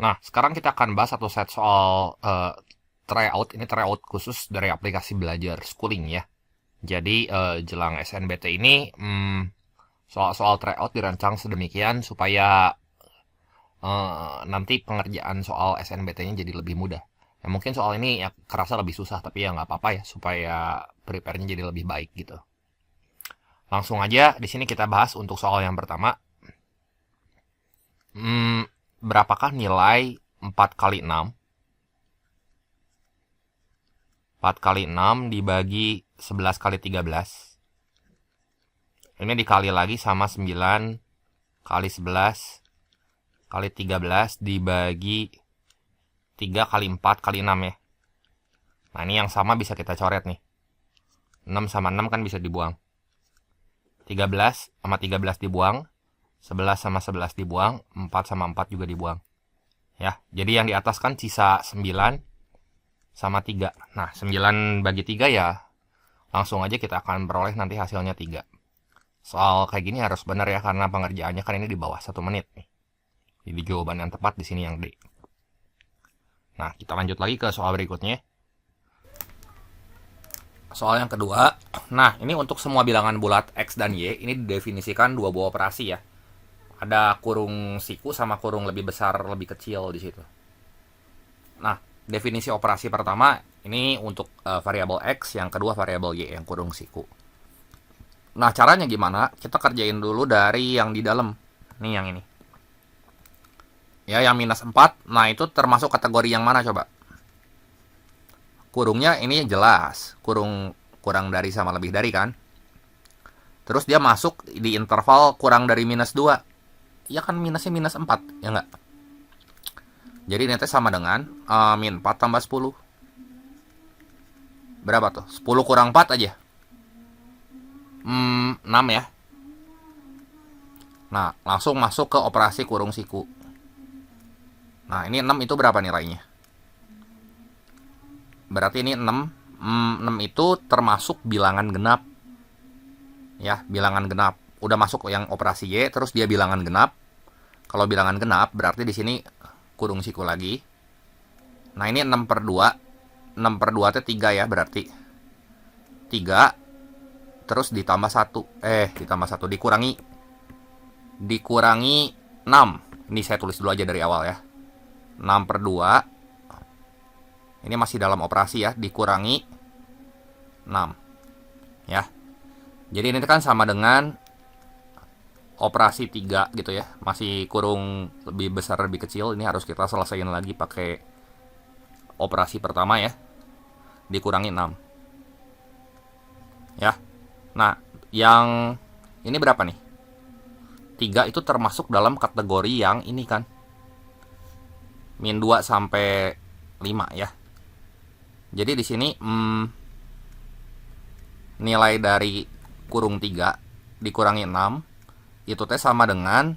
Nah, sekarang kita akan bahas satu set soal tryout. Ini tryout khusus dari aplikasi belajar schooling ya. Jadi jelang SNBT ini soal-soal tryout dirancang sedemikian supaya nanti pengerjaan soal SNBT-nya jadi lebih mudah. Ya, mungkin soal ini ya kerasa lebih susah, tapi ya nggak apa-apa ya supaya prepare-nya jadi lebih baik gitu. Langsung aja di sini kita bahas untuk soal yang pertama. Berapakah nilai 4 kali 6? 4 kali 6 dibagi 11 kali 13. Ini dikali lagi sama 9 kali 11 kali 13 dibagi 3 kali 4 kali 6 ya. Nah, ini yang sama bisa kita coret nih. 6 sama 6 kan bisa dibuang. 13 sama 13 dibuang. 11 sama 11 dibuang. 4 sama 4 juga dibuang. Ya, jadi yang di atas kan sisa 9 sama 3. Nah, 9 bagi 3 ya langsung aja kita akan peroleh nanti hasilnya 3. Soal kayak gini harus benar ya, karena pengerjaannya kan ini di bawah 1 menit nih. Jadi jawaban yang tepat di sini yang D. Nah, kita lanjut lagi ke soal berikutnya. Soal yang kedua. Nah, ini untuk semua bilangan bulat X dan Y, ini didefinisikan dua buah operasi ya. Ada kurung siku sama kurung lebih besar, lebih kecil di situ. Nah, definisi operasi pertama ini untuk variabel X, yang kedua variabel Y yang kurung siku. Nah, caranya gimana? Kita kerjain dulu dari yang di dalam. Nih yang ini. Ya, yang minus 4. Nah, itu termasuk kategori yang mana coba? Kurungnya ini jelas. Kurang dari sama lebih dari kan? Terus dia masuk di interval kurang dari minus 2. Ya kan minusnya minus 4, ya enggak? Jadi ini sama dengan min 4 tambah 10. Berapa tuh? 10 kurang 4 aja. 6 ya. Nah, langsung masuk ke operasi kurung siku. Nah, ini 6 itu berapa nilainya? Berarti ini 6. 6 itu termasuk bilangan genap. Ya, bilangan genap. Udah masuk yang operasi Y, terus dia bilangan genap. Kalau bilangan genap, berarti di sini kurung siku lagi. Nah, ini 6 per 2. 6 per 2 itu 3 ya, berarti. 3, terus ditambah 1. Ditambah 1, dikurangi 6. Ini saya tulis dulu aja dari awal ya. 6 per 2. Ini masih dalam operasi ya, dikurangi 6. Ya. Jadi ini kan sama dengan operasi 3 gitu ya. Masih kurung lebih besar lebih kecil. Ini harus kita selesaiin lagi pakai operasi pertama ya. Dikurangi 6. Ya. Nah, yang ini berapa nih? 3 itu termasuk dalam kategori yang ini kan. Min 2 sampai 5 ya. Jadi di sini nilai dari kurung 3 dikurangi 6 itu teh sama dengan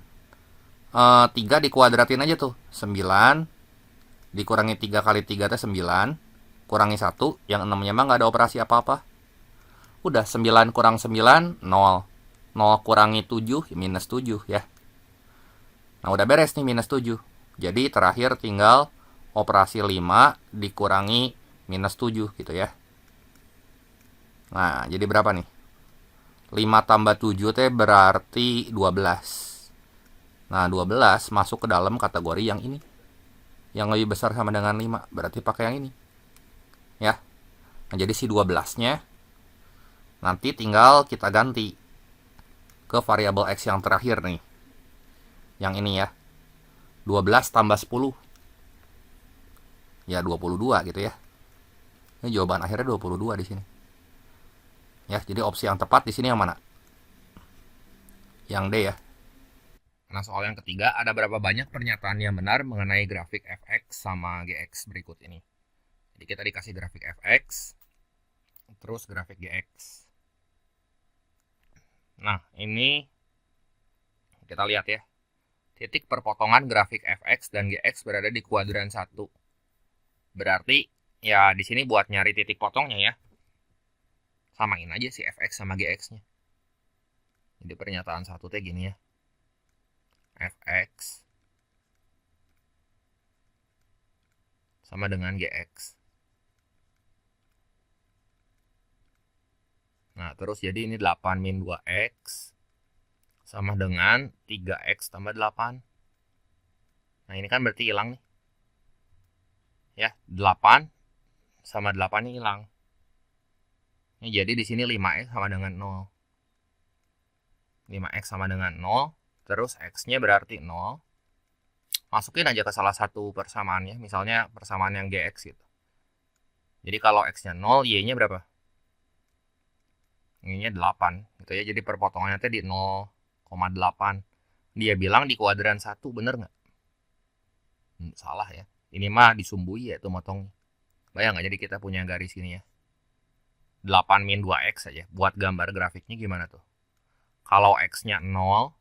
3 dikuadratin aja tuh. 9 dikurangi 3 kali 3 teh 9. Kurangi 1, yang 6-nya mah nggak ada operasi apa-apa. Udah, 9 kurang 9, 0. 0 kurangi 7, minus 7 ya. Nah, udah beres nih minus 7. Jadi terakhir tinggal operasi 5 dikurangi minus 7 gitu ya. Nah, jadi berapa nih? 5 tambah 7 teh berarti 12. Nah, 12 masuk ke dalam kategori yang ini. Yang lebih besar sama dengan 5. Berarti pakai yang ini. Ya. Nah, jadi si 12-nya nanti tinggal kita ganti ke variabel X yang terakhir nih. Yang ini ya. 12 tambah 10. Ya, 22 gitu ya. Ini jawaban akhirnya 22 di sini. Ya, jadi opsi yang tepat di sini yang mana? Yang D ya. Nah, soal yang ketiga, ada berapa banyak pernyataan yang benar mengenai grafik fx sama gx berikut ini. Jadi kita dikasih grafik fx, terus grafik gx. Nah, ini kita lihat ya. Titik perpotongan grafik fx dan gx berada di kuadran 1. Berarti ya di sini buat nyari titik potongnya ya. Samain aja si fx sama gx-nya. Jadi pernyataan 1 teh gini ya. Fx sama dengan GX. Nah, terus jadi ini 8 min 2X sama dengan 3X tambah 8. Nah, ini kan berarti hilang nih. Ya, 8 sama 8 ini hilang. Ini jadi di sini 5X sama dengan 0. 5X sama dengan 0, terus X-nya berarti 0. Masukin aja ke salah satu persamaannya, misalnya persamaan yang GX gitu. Jadi kalau X-nya 0, Y-nya berapa? Y-nya 8 gitu ya. Jadi perpotongannya tadi 0,8. Dia bilang di kuadran 1, bener nggak? Salah ya. Ini mah disumbui ya tuh motong. Bayang nggak, jadi kita punya garis ini ya. 8 min 2X aja. Buat gambar grafiknya gimana tuh? Kalau X-nya 0,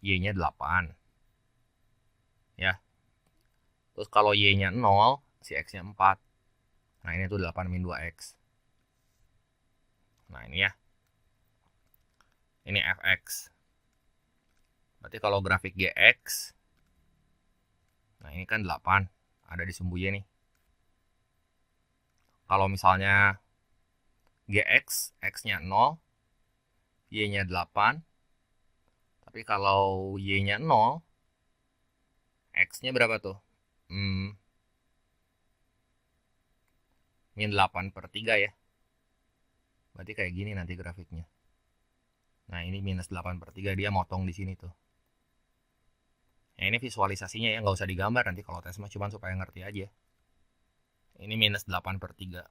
Y-nya 8. Ya. Terus kalau Y-nya 0, si X-nya 4. Nah, ini tuh 8 min 2X. Nah, ini ya. Ini Fx. Berarti kalau grafik GX, nah ini kan 8. Ada di sumbu Y nih. Kalau misalnya GX, X-nya 0, Y-nya 8. Tapi kalau Y-nya 0, X-nya berapa tuh? Min 8 per 3 ya. Berarti kayak gini nanti grafiknya. Nah, ini minus 8 per 3, dia motong di sini tuh. Nah, ini visualisasinya ya, nggak usah digambar nanti kalau tes mah, cuman supaya ngerti aja. Ini minus 8 per 3.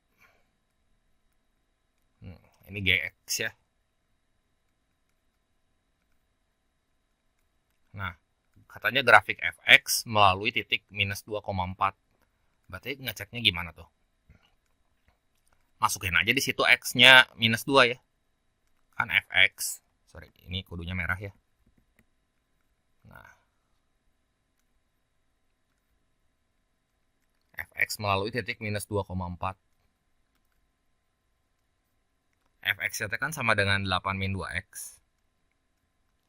Ini GX ya. Nah, katanya grafik Fx melalui titik minus 2,4. Berarti ngeceknya gimana tuh? Masukin aja di situ X-nya minus 2 ya. Kan Fx. Sorry, ini kudunya merah ya. Nah, Fx melalui titik minus 2,4. Fx-nya kan sama dengan 8 min 2X.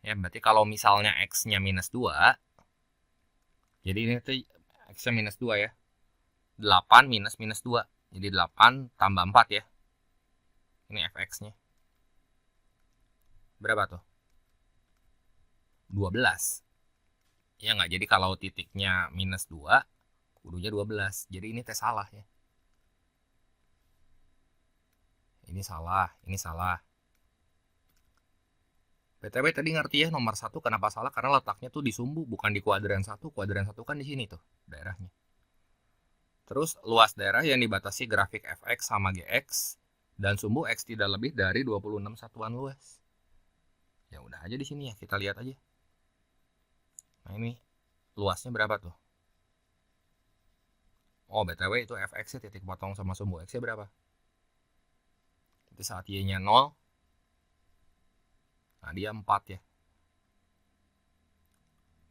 Ya, berarti kalau misalnya X-nya minus 2, jadi ini tuh X-nya minus 2 ya. 8 minus minus 2. Jadi 8 tambah 4 ya. Ini Fx-nya. Berapa tuh? 12. Ya nggak, jadi kalau titiknya minus 2, kudunya 12. Jadi ini tes salah ya. Ini salah, ini salah. BTW tadi ngerti ya nomor 1 kenapa salah? Karena letaknya tuh di sumbu, bukan di kuadran 1. Kuadran 1 kan di sini tuh daerahnya. Terus luas daerah yang dibatasi grafik Fx sama Gx dan sumbu X tidak lebih dari 26 satuan luas. Ya udah aja di sini ya, kita lihat aja. Nah, ini luasnya berapa tuh? Oh, BTW itu Fx-nya titik potong sama sumbu X-nya berapa? Jadi saat Y-nya 0, nah dia 4 ya.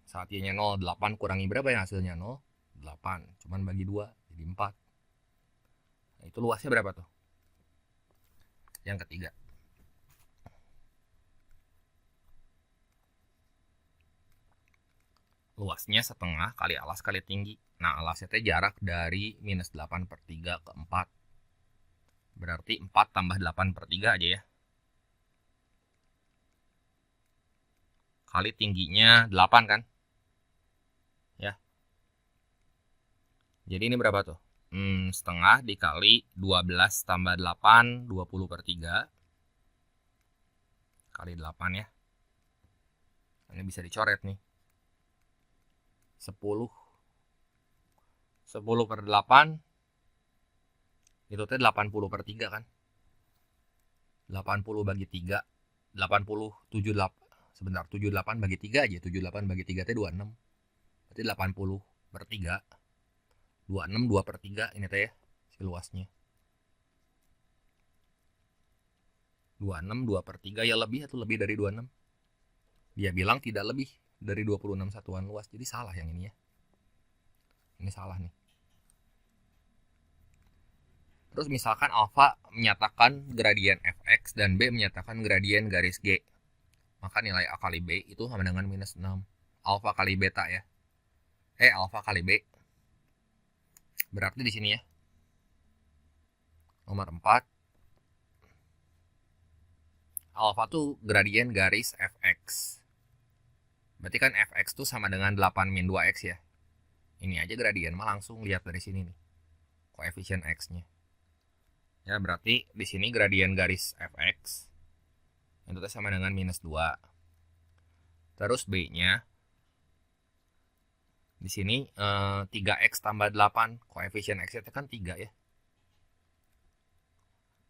Saat Y-nya 0, 8 kurangi berapa ya hasilnya? 0, 8. Cuman bagi 2, jadi 4. Nah, itu luasnya berapa tuh? Yang ketiga. Luasnya setengah kali alas kali tinggi. Nah, alasnya itu jarak dari minus 8 per 3 ke 4. Berarti 4 tambah 8 per 3 aja ya. Kali tingginya 8 kan? Ya. Jadi ini berapa tuh? Setengah dikali 12 tambah 8, 20 per 3. Kali 8 ya. Ini bisa dicoret nih. 10 per 8 itu teh 80 per 3 kan. 80 bagi 3, 80, 78. Sebentar, 78 bagi 3 aja. 78 bagi 3 teh 26. Berarti 80 per 3. 26 2 per 3 ini teh ya, si luasnya. 26 2 per 3 ya lebih atau lebih dari 26. Dia bilang tidak lebih dari 26 satuan luas. Jadi salah yang ini ya. Ini salah nih. Terus misalkan alfa menyatakan gradien fx dan b menyatakan gradien garis g. Maka nilai a kali b itu sama dengan minus 6. Alfa kali beta ya. Alfa kali b. Berarti di sini ya. Nomor 4. Alfa tuh gradien garis fx. Berarti kan fx tuh sama dengan 8 min 2x ya. Ini aja gradien mah langsung lihat dari sini nih. Koefisien x-nya. Ya, berarti di sini gradien garis fx itu sama dengan minus 2. Terus b-nya di sini 3x tambah 8, koefisien x itu kan 3 ya.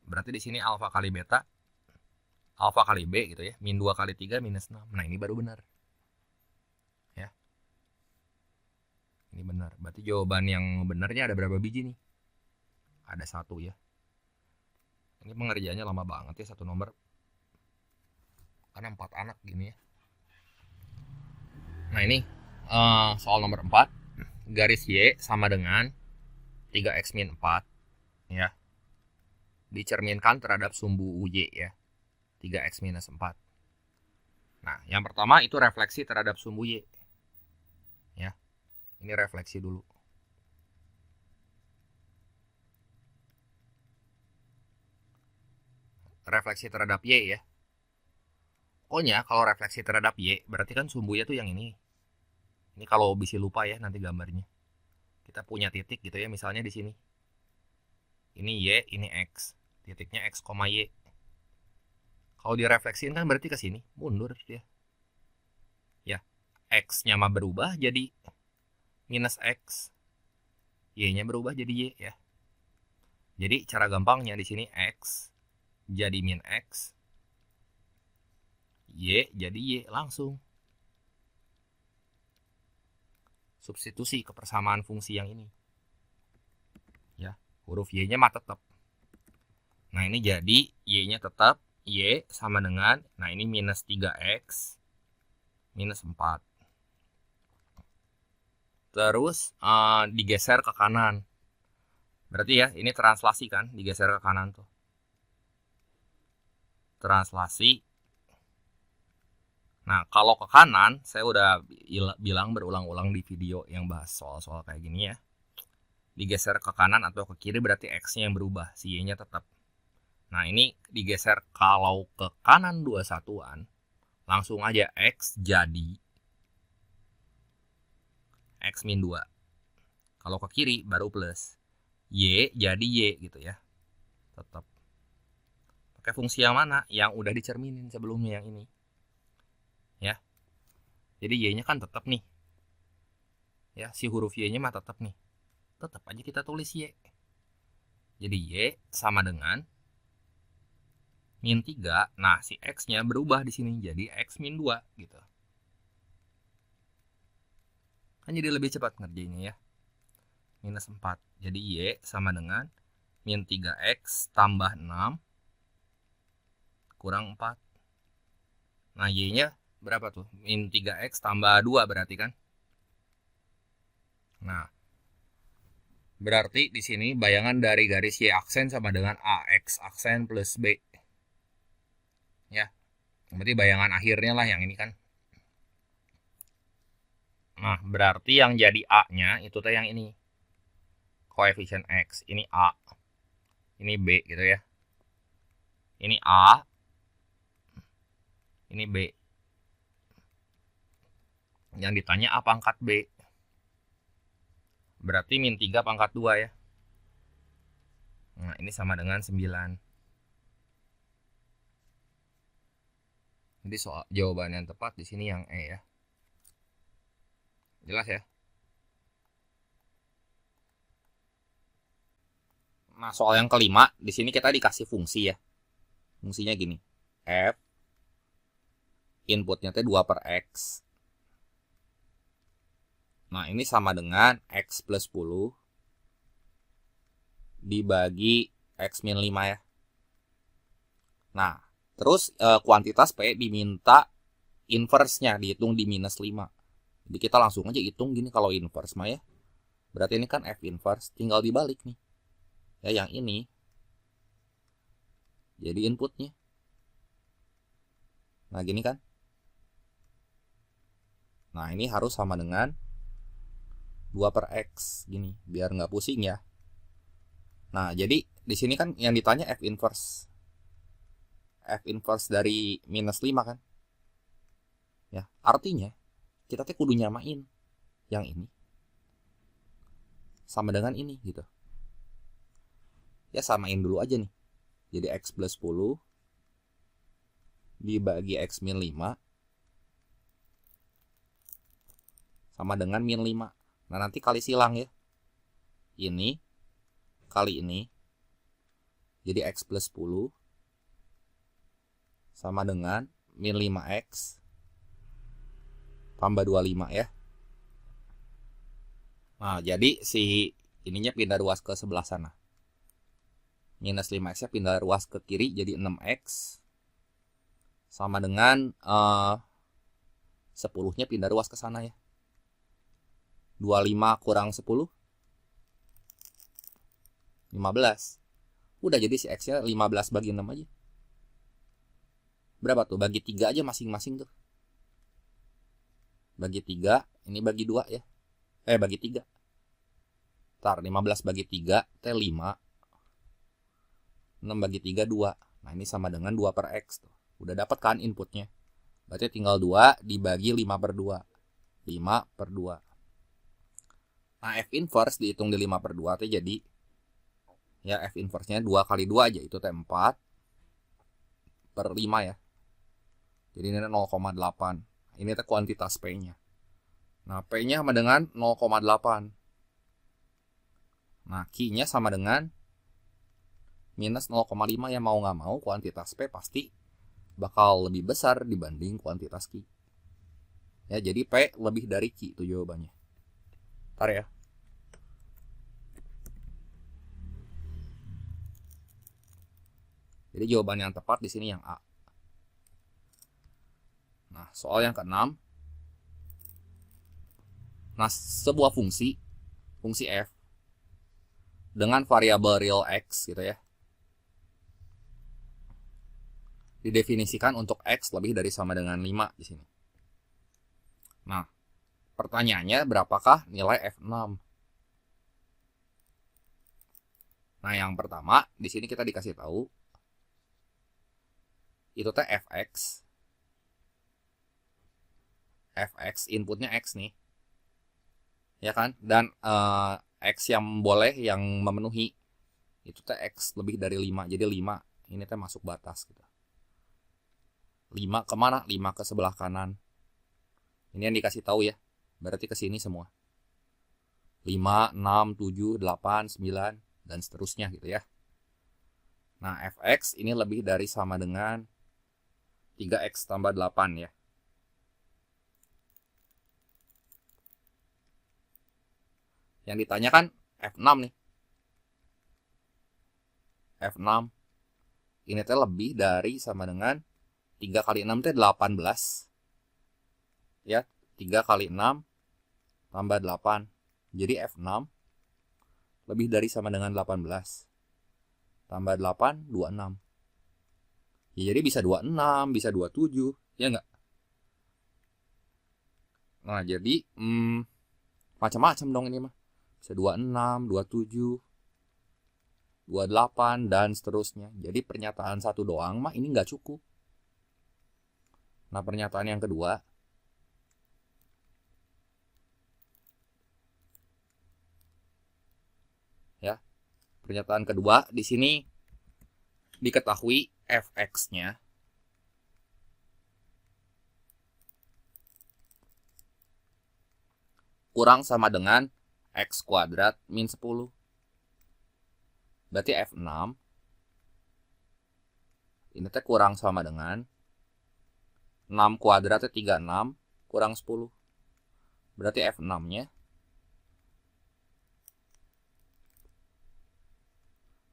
Berarti di sini alfa kali beta, alfa kali b gitu ya, min 2 kali 3 minus 6. Nah, ini baru benar. Ya. Ini benar. Berarti jawaban yang benarnya ada berapa biji nih? Ada 1 ya. Ini pengerjaannya lama banget ya, satu nomor. Karena 4 anak gini ya. Nah, ini soal nomor 4. Garis Y sama dengan 3x min 4 ya. Dicerminkan terhadap sumbu UY ya. 3x minus 4. Nah, yang pertama itu refleksi terhadap sumbu Y. Ya. Ini refleksi dulu. Refleksi terhadap Y ya. Pokoknya kalau refleksi terhadap Y, berarti kan sumbunya tuh yang ini. Ini kalau bisa lupa ya nanti gambarnya. Kita punya titik gitu ya, misalnya di sini. Ini Y, ini X. Titiknya X, Y. Kalau direfleksiin kan berarti ke sini, mundur dia. Ya, X-nya mah berubah jadi minus X. Y-nya berubah jadi Y ya. Jadi cara gampangnya di sini X jadi min X. Y jadi Y langsung. Substitusi ke persamaan fungsi yang ini. Ya, huruf Y-nya mah tetap. Nah, ini jadi Y-nya tetap. Y sama dengan, nah ini minus 3X minus 4. Terus digeser ke kanan. Berarti ya, ini translasi kan, digeser ke kanan tuh. Translasi. Nah, kalau ke kanan, saya udah bilang berulang-ulang di video yang bahas soal-soal kayak gini ya. Digeser ke kanan atau ke kiri berarti X-nya yang berubah, si Y-nya tetap. Nah, ini digeser kalau ke kanan 2 satuan, langsung aja X jadi X min 2. Kalau ke kiri baru plus. Y jadi Y gitu ya. Tetap. Pakai fungsi yang mana? Yang udah dicerminin sebelumnya yang ini. Ya. Jadi Y-nya kan tetap nih. Ya, si huruf Y-nya mah tetap nih. Tetap aja kita tulis Y. Jadi Y sama dengan min 3. Nah, si X-nya berubah di sini jadi X min 2 gitu. Kan jadi lebih cepat ngerjainnya ya. Minus 4. Jadi Y sama dengan min 3X tambah 6 kurang 4. Nah, Y-nya berapa tuh? Min 3X tambah 2 berarti kan? Nah, berarti di sini bayangan dari garis Y aksen sama dengan AX aksen plus B. Ya, berarti bayangan akhirnya lah yang ini kan. Nah, berarti yang jadi A-nya itu tuh yang ini. Koefisien X. Ini A. Ini B gitu ya. Ini A. Ini B. Yang ditanya A pangkat B. Berarti min 3 pangkat 2 ya. Nah, ini sama dengan 9. Jadi soal jawaban yang tepat di sini yang E ya. Jelas ya? Nah, soal yang kelima, di sini kita dikasih fungsi ya. Fungsinya gini. F inputnya teh 2 per X. Nah, ini sama dengan X plus 10 dibagi X min 5 ya. Nah, terus kuantitas P diminta inverse-nya, dihitung di minus 5. Jadi kita langsung aja hitung gini kalau inverse mah ya. Berarti ini kan F inverse, tinggal dibalik nih. Ya, yang ini jadi inputnya. Nah, gini kan. Nah, ini harus sama dengan 2 per X gini, biar nggak pusing ya. Nah, jadi di sini kan yang ditanya F inverse. F inverse dari minus 5 kan. Ya, artinya kita kudu nyamain yang ini sama dengan ini gitu. Ya, samain dulu aja nih. Jadi X plus 10 dibagi X min 5 sama dengan min 5. Nah, nanti kali silang ya. Ini kali ini. Jadi X plus 10 sama dengan min 5X tambah 25 ya. Nah, jadi si ininya pindah ruas ke sebelah sana. Minus 5X nya pindah ruas ke kiri jadi 6X sama dengan 10 nya pindah ruas ke sana ya. 25 kurang 10 15. Udah, jadi si X nya 15 bagi 6 aja. Berapa tuh? Bagi 3 aja masing-masing tuh. Bagi 3, ini bagi 2 ya. Bagi 3. Ntar 15 bagi 3 T 5. 6 bagi 3 2. Nah, ini sama dengan 2 per X tuh. Udah dapat kan inputnya. Berarti tinggal 2 dibagi 5 per 2. 5 per 2. Nah, F inverse dihitung di 5 per 2 itu jadi ya F inverse-nya 2 kali 2 aja, itu T4 per 5 ya. Jadi ini 0,8. Ini teh kuantitas P-nya. Nah, P-nya sama dengan 0,8. Nah, Q-nya sama dengan minus 0,5 ya. Mau nggak mau kuantitas P pasti bakal lebih besar dibanding kuantitas Q. Ya, jadi P lebih dari Q itu jawabannya. Ntar ya. Jadi jawaban yang tepat di sini yang A. Nah, soal yang ke-6. Nah, sebuah fungsi F dengan variabel real X gitu ya, didefinisikan untuk X lebih dari sama dengan 5 di sini. Nah, pertanyaannya berapakah nilai F6? Nah, yang pertama di sini kita dikasih tahu itu teh Fx inputnya X nih. Ya kan? Dan X yang boleh yang memenuhi itu teh X lebih dari 5. Jadi 5 ini teh masuk batas gitu. 5 kemana? 5 ke sebelah kanan. Ini yang dikasih tahu ya. Berarti ke sini semua. 5, 6, 7, 8, 9 dan seterusnya gitu ya. Nah, Fx ini lebih dari sama dengan 3X tambah 8 ya. Yang ditanyakan F6 nih. F6 ini teh lebih dari sama dengan 3 kali 6 teh 18. Ya, 3 kali 6 tambah 8. Jadi F6 lebih dari sama dengan 18. Tambah 8, 26. Ya, jadi bisa 26, bisa 27, ya enggak? Nah, jadi macam-macam dong ini mah. Bisa 26, 27, 28 dan seterusnya. Jadi pernyataan satu doang mah ini nggak cukup. Nah, pernyataan yang kedua, ya, pernyataan kedua di sini diketahui Fx-nya kurang sama dengan X kuadrat min 10. Berarti F6 ini teh kurang sama dengan 6 kuadratnya 36 kurang 10. Berarti F6-nya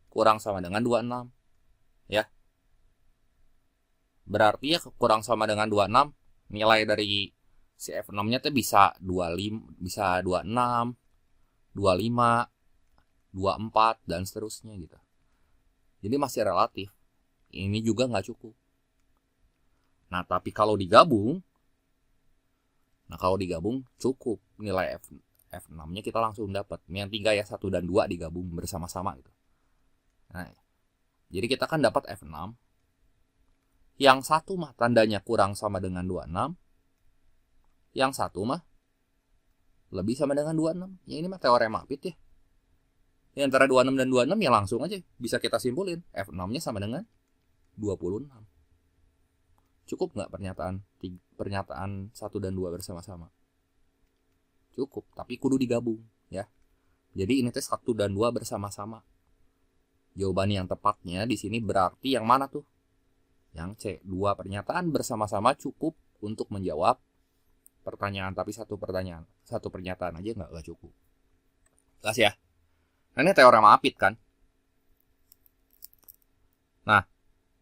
kurang sama dengan 26. Ya. Berarti ya kurang sama dengan 26, nilai dari si F6-nya tuh bisa 25, bisa 26, 25, 24 dan seterusnya gitu. Jadi masih relatif. Ini juga nggak cukup. Nah, tapi kalau digabung, cukup nilai F6-nya kita langsung dapat. Ini yang 3 ya, 1 dan 2 digabung bersama-sama gitu. Nah, jadi kita kan dapat F6. Yang satu mah tandanya kurang sama dengan 26. Yang satu mah lebih sama dengan 26. Ya ini mah teorema Apit ya. Ini antara 26 dan 26 ya langsung aja bisa kita simpulin. F6-nya sama dengan 26. Cukup nggak pernyataan 1 dan 2 bersama-sama? Cukup, tapi kudu digabung ya. Jadi ini tes 1 dan 2 bersama-sama. Jawaban yang tepatnya di sini berarti yang mana tuh? Yang C. 2 pernyataan bersama-sama cukup untuk menjawab pertanyaan, tapi satu pernyataan aja nggak cukup. Jelas ya? Nah, ini teorema Apit kan? Nah,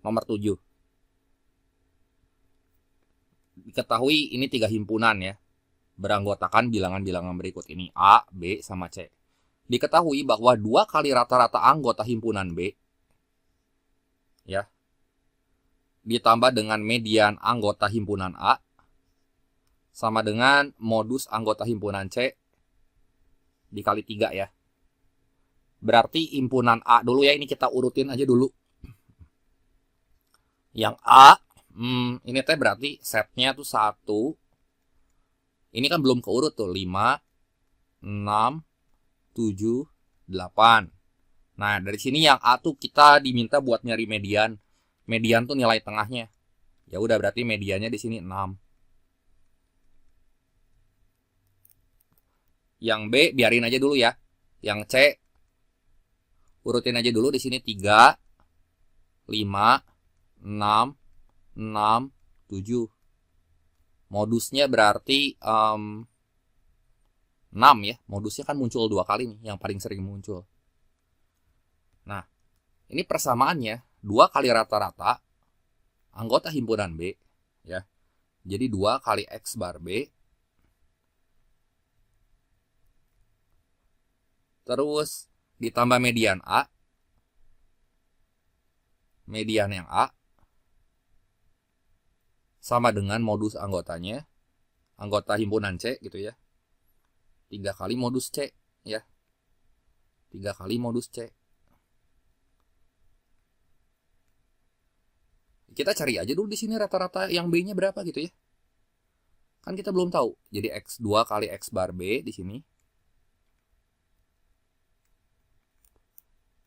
nomor 7. Diketahui ini 3 himpunan ya. Beranggotakan bilangan-bilangan berikut ini, A, B, sama C. Diketahui bahwa 2 kali rata-rata anggota himpunan B ya, ditambah dengan median anggota himpunan A sama dengan modus anggota himpunan C dikali 3 ya. Berarti himpunan A dulu ya, ini kita urutin aja dulu. Yang A, ini teh berarti setnya tuh 1. Ini kan belum keurut tuh, 5, 6, 7, 8. Nah, dari sini yang A tuh kita diminta buat nyari median. Median tuh nilai tengahnya. Ya udah, berarti mediannya di sini 6. Yang B biarin aja dulu ya. Yang C urutin aja dulu di sini 3, 5, 6, 6, 7. Modusnya berarti 6 ya. Modusnya kan muncul 2 kali nih, yang paling sering muncul. Nah, ini persamaannya 2 kali rata-rata anggota himpunan B ya. Jadi 2 kali X bar B. Terus ditambah median A. Median yang A sama dengan modus anggotanya, anggota himpunan C gitu ya. 3 kali modus C ya. 3 kali modus C. Kita cari aja dulu di sini rata-rata yang B-nya berapa gitu ya. Kan kita belum tahu. Jadi X2 kali X bar B di sini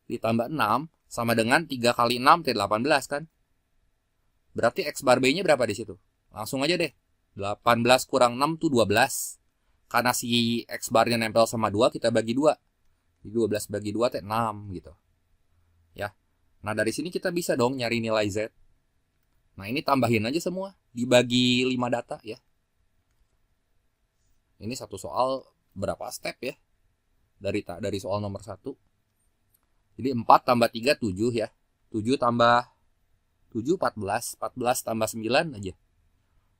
ditambah 6 sama dengan 3 kali 6 18 kan. Berarti X bar B-nya berapa di situ? Langsung aja deh. 18 kurang 6 tuh 12. Karena si X bar-nya nempel sama 2, kita bagi 2. Jadi 12 bagi 2 teh 6 gitu. Ya. Nah, dari sini kita bisa dong nyari nilai Z. Nah, ini tambahin aja semua. Dibagi 5 data ya. Ini satu soal berapa step ya? Dari soal nomor 1. Jadi 4 tambah 3, 7 ya. 7 tambah 7, 14. 14 tambah 9 aja.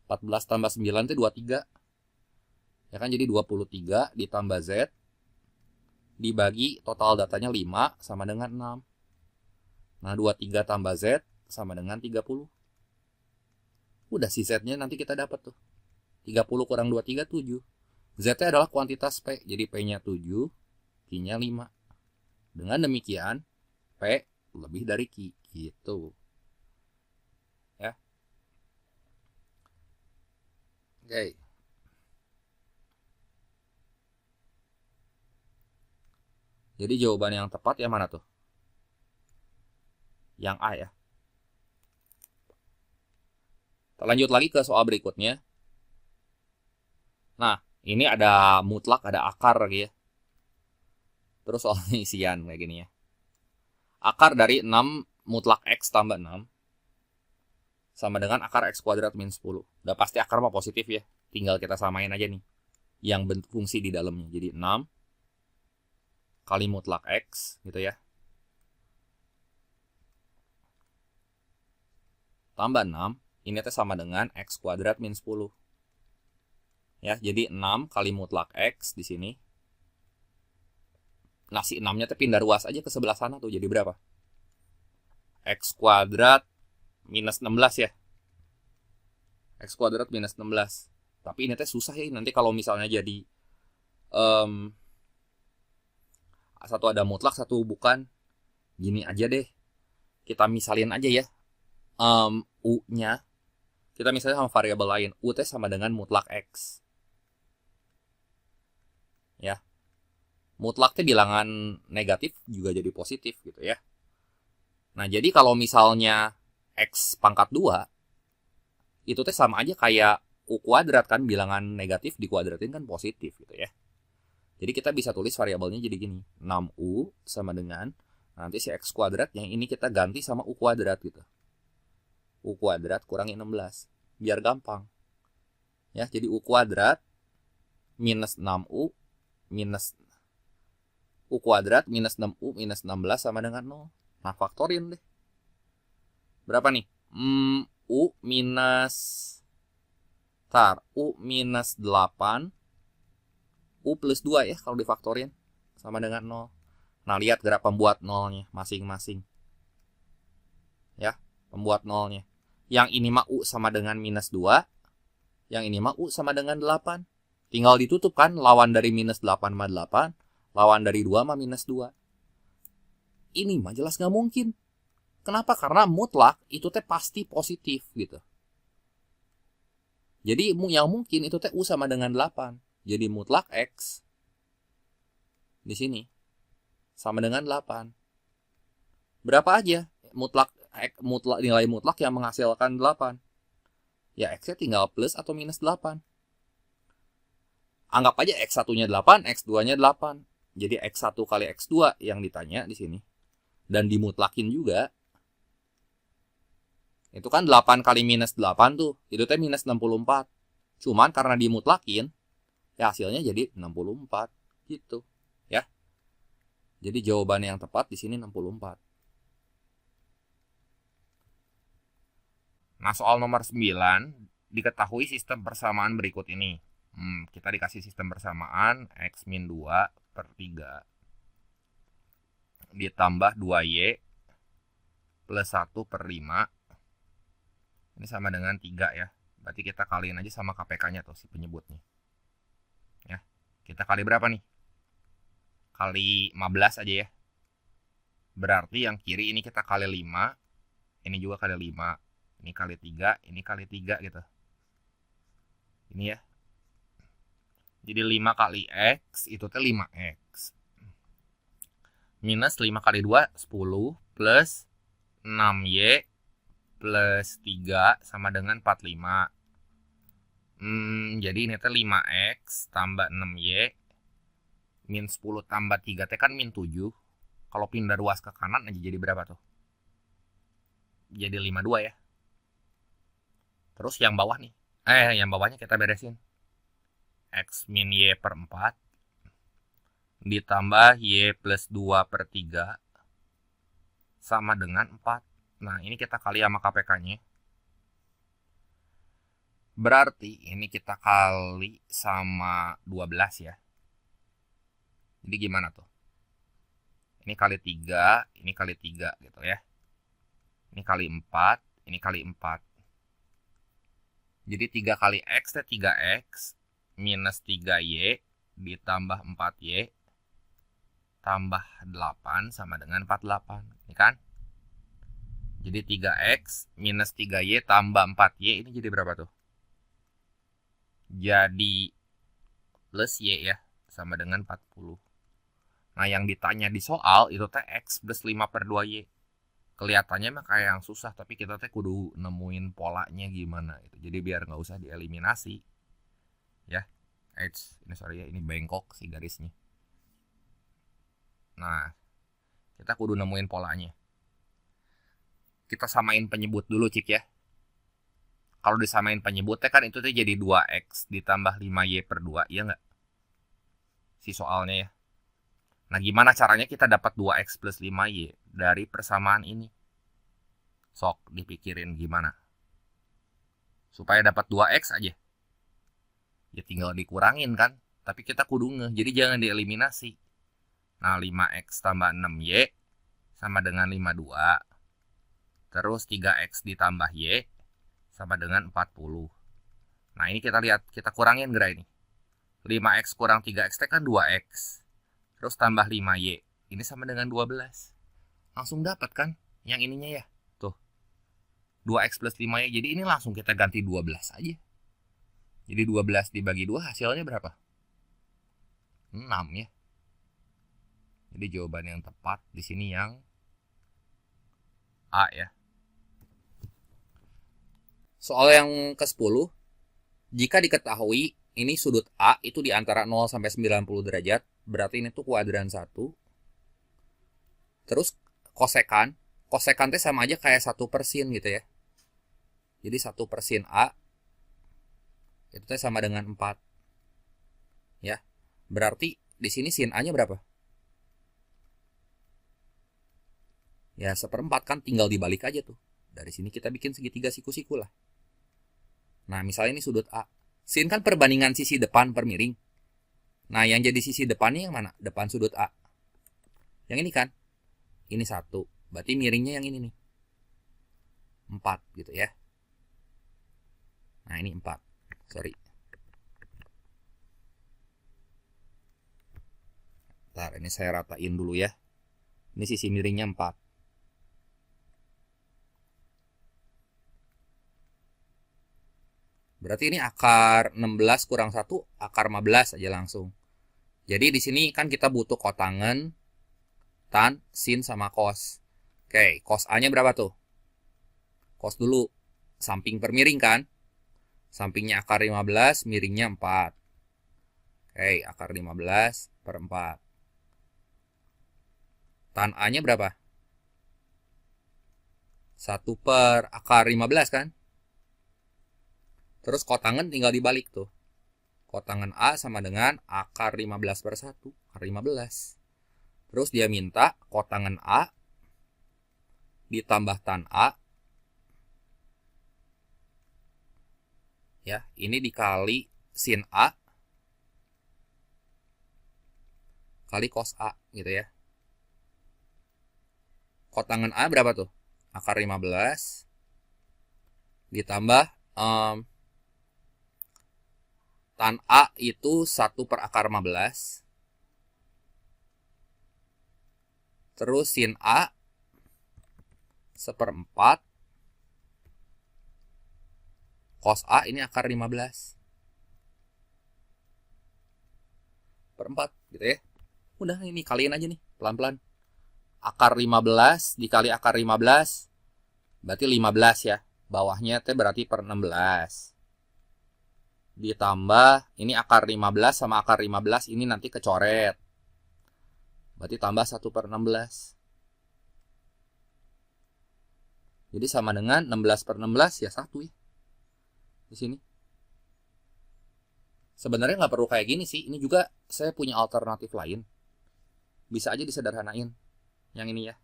14 tambah 9 itu 23. Ya kan, jadi 23 ditambah Z. Dibagi total datanya 5 sama dengan 6. Nah, 23 tambah Z sama dengan 30. Udah si Z-nya nanti kita dapat tuh. 30 kurang 23, 7. Z-nya adalah kuantitas P. Jadi P-nya 7, Q-nya 5. Dengan demikian, P lebih dari Q. Gitu. Ya. Oke. Jadi jawaban yang tepat yang mana tuh? Yang A ya. Kita lanjut lagi ke soal berikutnya. Nah, ini ada mutlak, ada akar lagi ya. Terus soal isian kayak gini ya. Akar dari 6 mutlak X tambah 6 sama dengan akar X kuadrat min 10. Udah pasti akar mah positif ya. Tinggal kita samain aja nih yang bentuk fungsi di dalamnya. Jadi 6 kali mutlak X gitu ya. Tambah 6. Ini teh sama dengan X kuadrat min 10. Ya, jadi 6 kali mutlak X di sini. Nah, si 6-nya tuh pindah ruas aja ke sebelah sana tuh. Jadi berapa? X kuadrat minus 16 ya. X kuadrat minus 16. Tapi ini teh susah ya. Nanti kalau misalnya jadi Satu ada mutlak, satu bukan. Gini aja deh, kita misalin aja ya. U-nya kita misalnya sama variabel lain. U teh sama dengan mutlak X. Ya. Mutlak teh bilangan negatif juga jadi positif gitu ya. Nah, jadi kalau misalnya X pangkat 2, itu teh sama aja kayak U kuadrat kan, bilangan negatif dikuadratin kan positif gitu ya. Jadi kita bisa tulis variabelnya jadi gini. 6U sama dengan, nanti si X kuadrat yang ini kita ganti sama U kuadrat gitu. U kuadrat kurangi 16. Biar gampang. Ya, jadi U kuadrat minus 6U minus U kuadrat minus 6U minus 16 sama dengan 0. Nah, faktorin deh. Berapa nih? U minus U minus 8 U plus 2 ya kalau difaktorin sama dengan 0. Nah, lihat gerak pembuat nolnya masing-masing. Ya, pembuat nolnya. Yang ini mah U sama dengan minus 2. Yang ini mah U sama dengan 8. Tinggal ditutup kan, lawan dari minus 8 mah 8. Lawan dari 2 mah minus 2. Ini mah jelas gak mungkin. Kenapa? Karena mutlak itu teh pasti positif gitu. Jadi yang mungkin itu teh U sama dengan 8. Jadi mutlak X di sini sama dengan 8. Berapa aja mutlak nilai mutlak yang menghasilkan 8? Ya X-nya tinggal plus atau minus 8. Anggap aja X1-nya 8, X2-nya 8. Jadi X1 kali X2 yang ditanya di sini. Dan dimutlakin juga. Itu kan 8 kali minus 8 tuh. Itu teh minus 64. Cuman karena dimutlakin, ya hasilnya jadi 64 gitu, ya. Jadi jawaban yang tepat di sini 64. Nah, soal nomor 9, diketahui sistem persamaan berikut ini. Kita dikasih sistem persamaan X min 2 per 3 ditambah 2Y plus 1 per 5. Ini sama dengan 3 ya. Berarti kita kaliin aja sama KPK-nya tuh, si penyebutnya. Ya, kita kali berapa nih? Kali 15 aja ya. Berarti yang kiri ini kita kali 5. Ini juga kali 5. Ini kali 3, ini kali 3 gitu. Ini ya. Jadi 5 kali X itu teh 5X. Minus 5 kali 2, 10. Plus 6Y plus 3 sama dengan 45. Jadi ini teh 5X tambah 6Y. Min 10 tambah 3 teh kan min 7. Kalau pindah ruas ke kanan aja jadi berapa tuh? Jadi 52 ya. Terus yang bawah nih. Yang bawahnya kita beresin. X min Y per 4 ditambah Y plus 2 per 3 sama dengan 4. Nah, ini kita kali sama KPK-nya. Berarti ini kita kali sama 12 ya. Jadi gimana tuh? Ini kali 3, ini kali 3 gitu ya. Ini kali 4, ini kali 4. Jadi 3 kali X itu 3X minus 3Y ditambah 4Y tambah 8 sama dengan 48. Ini kan? Jadi 3X minus 3Y tambah 4Y ini jadi berapa tuh? Jadi plus Y ya, sama dengan 40. Nah, yang ditanya di soal itu teh X plus 5 per 2Y. Kelihatannya mah kayak yang susah, tapi kita teh kudu nemuin polanya gimana gitu. Jadi biar nggak usah dieliminasi. Ya, ini bengkok sih garisnya. Nah, kita kudu nemuin polanya. Kita samain penyebut dulu, Cik ya. Kalau disamain penyebutnya kan itu tuh jadi 2X ditambah 5Y per 2, iya nggak? Si soalnya ya. Nah, gimana caranya kita dapat 2X plus 5Y dari persamaan ini? Sok dipikirin gimana. Supaya dapat 2X aja. Ya tinggal dikurangin kan. Tapi kita kudu ngeh, jadi jangan dieliminasi. Nah, 5X tambah 6Y sama dengan 52. Terus 3X ditambah Y sama dengan 40. Nah, ini kita lihat, kita kurangin gerak ini. 5x kurang 3x teh kan 2x. Terus tambah 5y. Ini sama dengan 12. Langsung dapat kan yang ininya ya. Tuh. 2x plus 5y. Jadi ini langsung kita ganti 12 aja. Jadi 12 dibagi 2 hasilnya berapa? 6 ya. Jadi jawaban yang tepat di sini yang A ya. Soal yang ke-10, jika diketahui ini sudut A itu di antara 0 sampai 90 derajat, berarti ini tuh kuadran 1. Terus kosekan teh sama aja kayak 1/sin gitu ya. Jadi 1/sin A itu teh sama dengan 4. Ya. Berarti di sini sin A-nya berapa? Ya 1/4 kan, tinggal dibalik aja tuh. Dari sini kita bikin segitiga siku-siku lah. Nah, misalnya ini sudut A. Sin kan perbandingan sisi depan per miring. Nah, yang jadi sisi depannya yang mana? Depan sudut A. Yang ini kan? Ini 1. Berarti miringnya yang ini nih. 4 gitu ya. Nah, ini 4. Sorry. Bentar, ini saya ratain dulu ya. Ini sisi miringnya 4. Berarti ini akar 16 kurang 1, akar 15 aja langsung. Jadi di sini kan kita butuh kotangen, tan, sin, sama cos. Oke, cos A-nya berapa tuh? Cos dulu. Samping per miring kan? Sampingnya akar 15, miringnya 4. Oke, akar 15 per 4. Tan A-nya berapa? 1 per akar 15 kan? Terus kotangen tinggal dibalik tuh. Kotangen A sama dengan akar 15 per 1. Akar 15. Terus dia minta kotangen A ditambah tan A. Ya, ini dikali sin A kali cos A gitu ya. Kotangen A berapa tuh? Akar 15 ditambah tan A itu 1 per akar 15. Terus sin A 1/4. Cos A ini akar 15 per 4 gitu ya. Udah, ini kaliin aja nih pelan-pelan. Akar 15 dikali akar 15 berarti 15 ya. Bawahnya teh berarti per 16. Ditambah ini akar 15 sama akar 15 ini nanti kecoret. Berarti tambah 1 per 16. Jadi sama dengan 16 per 16 ya 1 ya. Di sini. Sebenarnya nggak perlu kayak gini sih. Ini juga saya punya alternatif lain. Bisa aja disederhanain. Yang ini ya.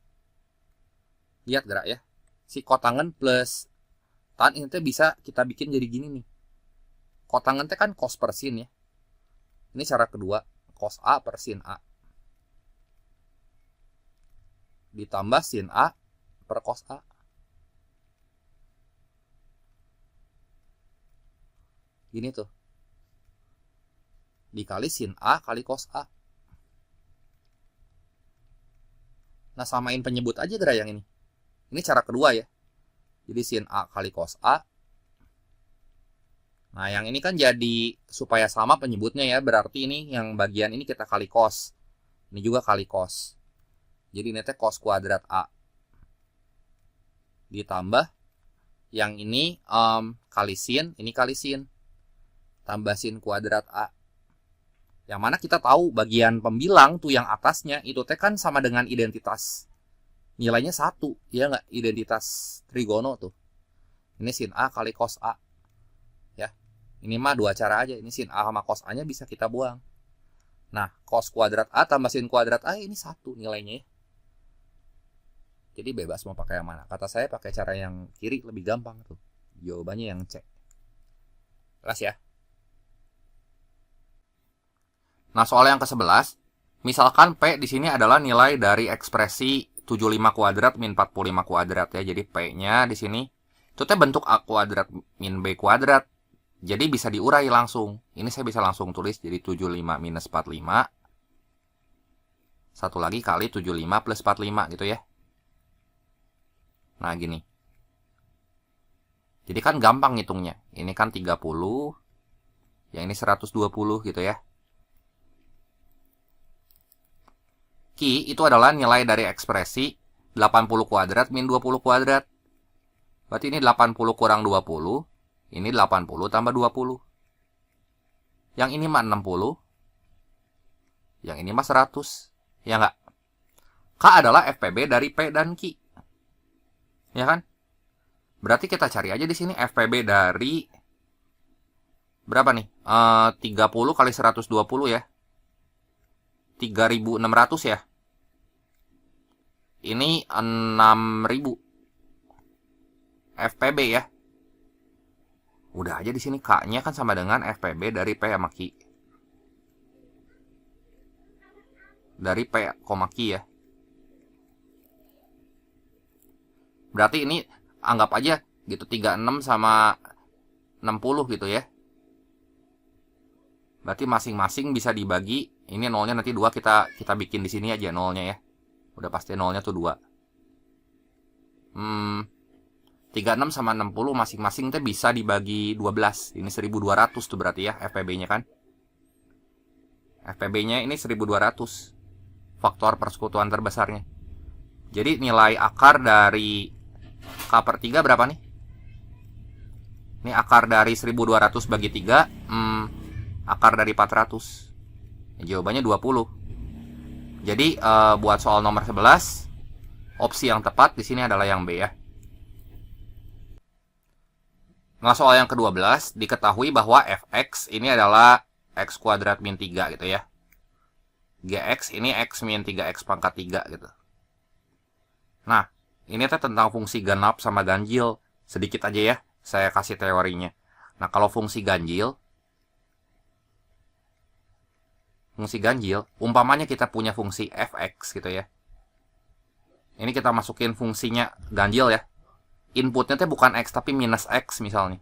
Lihat gerak ya. Si kotangen plus tan ini bisa kita bikin jadi gini nih. Kotangen teh kan cos per sin ya. Ini cara kedua, cos A per sin A. Ditambah sin A per cos A. Gini tuh. Dikali sin A kali cos A. Nah, samain penyebut aja gerak yang ini. Ini cara kedua ya. Jadi sin A kali cos A. Nah, yang ini kan jadi supaya sama penyebutnya ya. Berarti ini yang bagian ini kita kali cos. Ini juga kali cos. Jadi ini teh cos kuadrat A. Ditambah yang ini kali sin, ini kali sin. Tambah sin kuadrat A. Yang mana kita tahu bagian pembilang tuh yang atasnya itu teh kan sama dengan identitas. Nilainya 1, ya nggak? Identitas trigono tuh. Ini sin A kali cos A. Ini mah dua cara aja. Ini sin A sama cos A-nya bisa kita buang. Nah, cos kuadrat A tambah sin kuadrat A ini 1 nilainya ya. Jadi bebas mau pakai yang mana. Kata saya pakai cara yang kiri lebih gampang tuh. Jawabannya yang C. Jelas ya? Nah, soal yang ke-11, misalkan P di sini adalah nilai dari ekspresi 75 kuadrat min 45 kuadrat ya. Jadi P-nya di sini itu teh bentuk A kuadrat min B kuadrat. Jadi bisa diurai langsung. Ini saya bisa langsung tulis jadi 75 minus 45. Satu lagi kali 75 plus 45 gitu ya. Nah gini. Jadi kan gampang ngitungnya. Ini kan 30. Yang ini 120 gitu ya. Ki itu adalah nilai dari ekspresi 80 kuadrat min 20 kuadrat. Berarti ini 80 kurang 20. Ini 80 tambah 20. Yang ini mah 60. Yang ini mah 100. Ya enggak? K adalah FPB dari P dan Q. Ya kan? Berarti kita cari aja di sini FPB dari berapa nih? 30 kali 120 ya. 3.600 ya. Ini 6.000 FPB ya. Udah aja di sini K-nya kan sama dengan FPB dari P sama Q. Dari P, Q ya. Berarti ini anggap aja gitu 36 sama 60 gitu ya. Berarti masing-masing bisa dibagi. Ini nolnya nanti 2 kita bikin di sini aja nolnya ya. Udah pasti nolnya tuh 2. 36 sama 60 masing-masing teh bisa dibagi 12. Ini 1200 tuh berarti ya FPB-nya kan. FPB-nya ini 1200. Faktor persekutuan terbesarnya. Jadi nilai akar dari K per 3 berapa nih? Ini akar dari 1200 bagi 3. Akar dari 400. Jawabannya 20. Jadi buat soal nomor 11, opsi yang tepat di sini adalah yang B ya. Nah, soal yang ke-12 diketahui bahwa fx ini adalah x kuadrat min 3 gitu ya. Gx ini x min 3x pangkat 3 gitu. Nah, ini tentang fungsi genap sama ganjil. Sedikit aja ya, saya kasih teorinya. Nah, kalau fungsi ganjil, umpamanya kita punya fungsi fx gitu ya. Ini kita masukin fungsinya ganjil ya. Inputnya teh bukan x tapi minus x misalnya.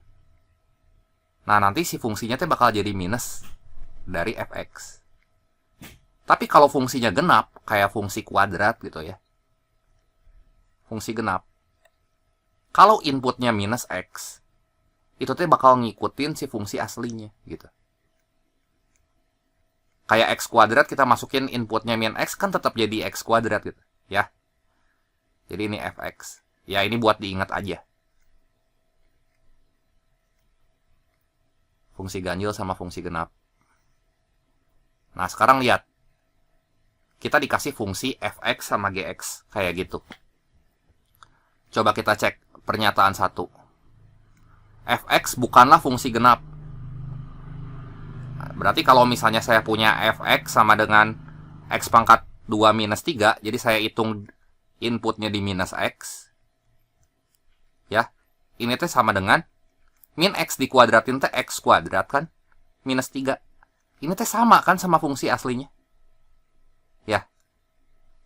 Nah, nanti si fungsinya teh bakal jadi minus dari fx. Tapi kalau fungsinya genap, kayak fungsi kuadrat gitu ya. Fungsi genap. Kalau inputnya minus x, itu teh bakal ngikutin si fungsi aslinya gitu. Kayak x kuadrat kita masukin inputnya min x kan tetap jadi x kuadrat gitu ya. Jadi ini fx. Ya ini buat diingat aja. Fungsi ganjil sama fungsi genap. Nah sekarang lihat. Kita dikasih fungsi fx sama gx kayak gitu. Coba kita cek pernyataan 1. Fx bukanlah fungsi genap. Berarti kalau misalnya saya punya fx sama dengan x pangkat 2 minus 3, jadi saya hitung inputnya di minus x. Ya, ini teh sama dengan min x dikuadratin teh x kuadrat kan, minus 3. Ini teh sama kan sama fungsi aslinya. Ya,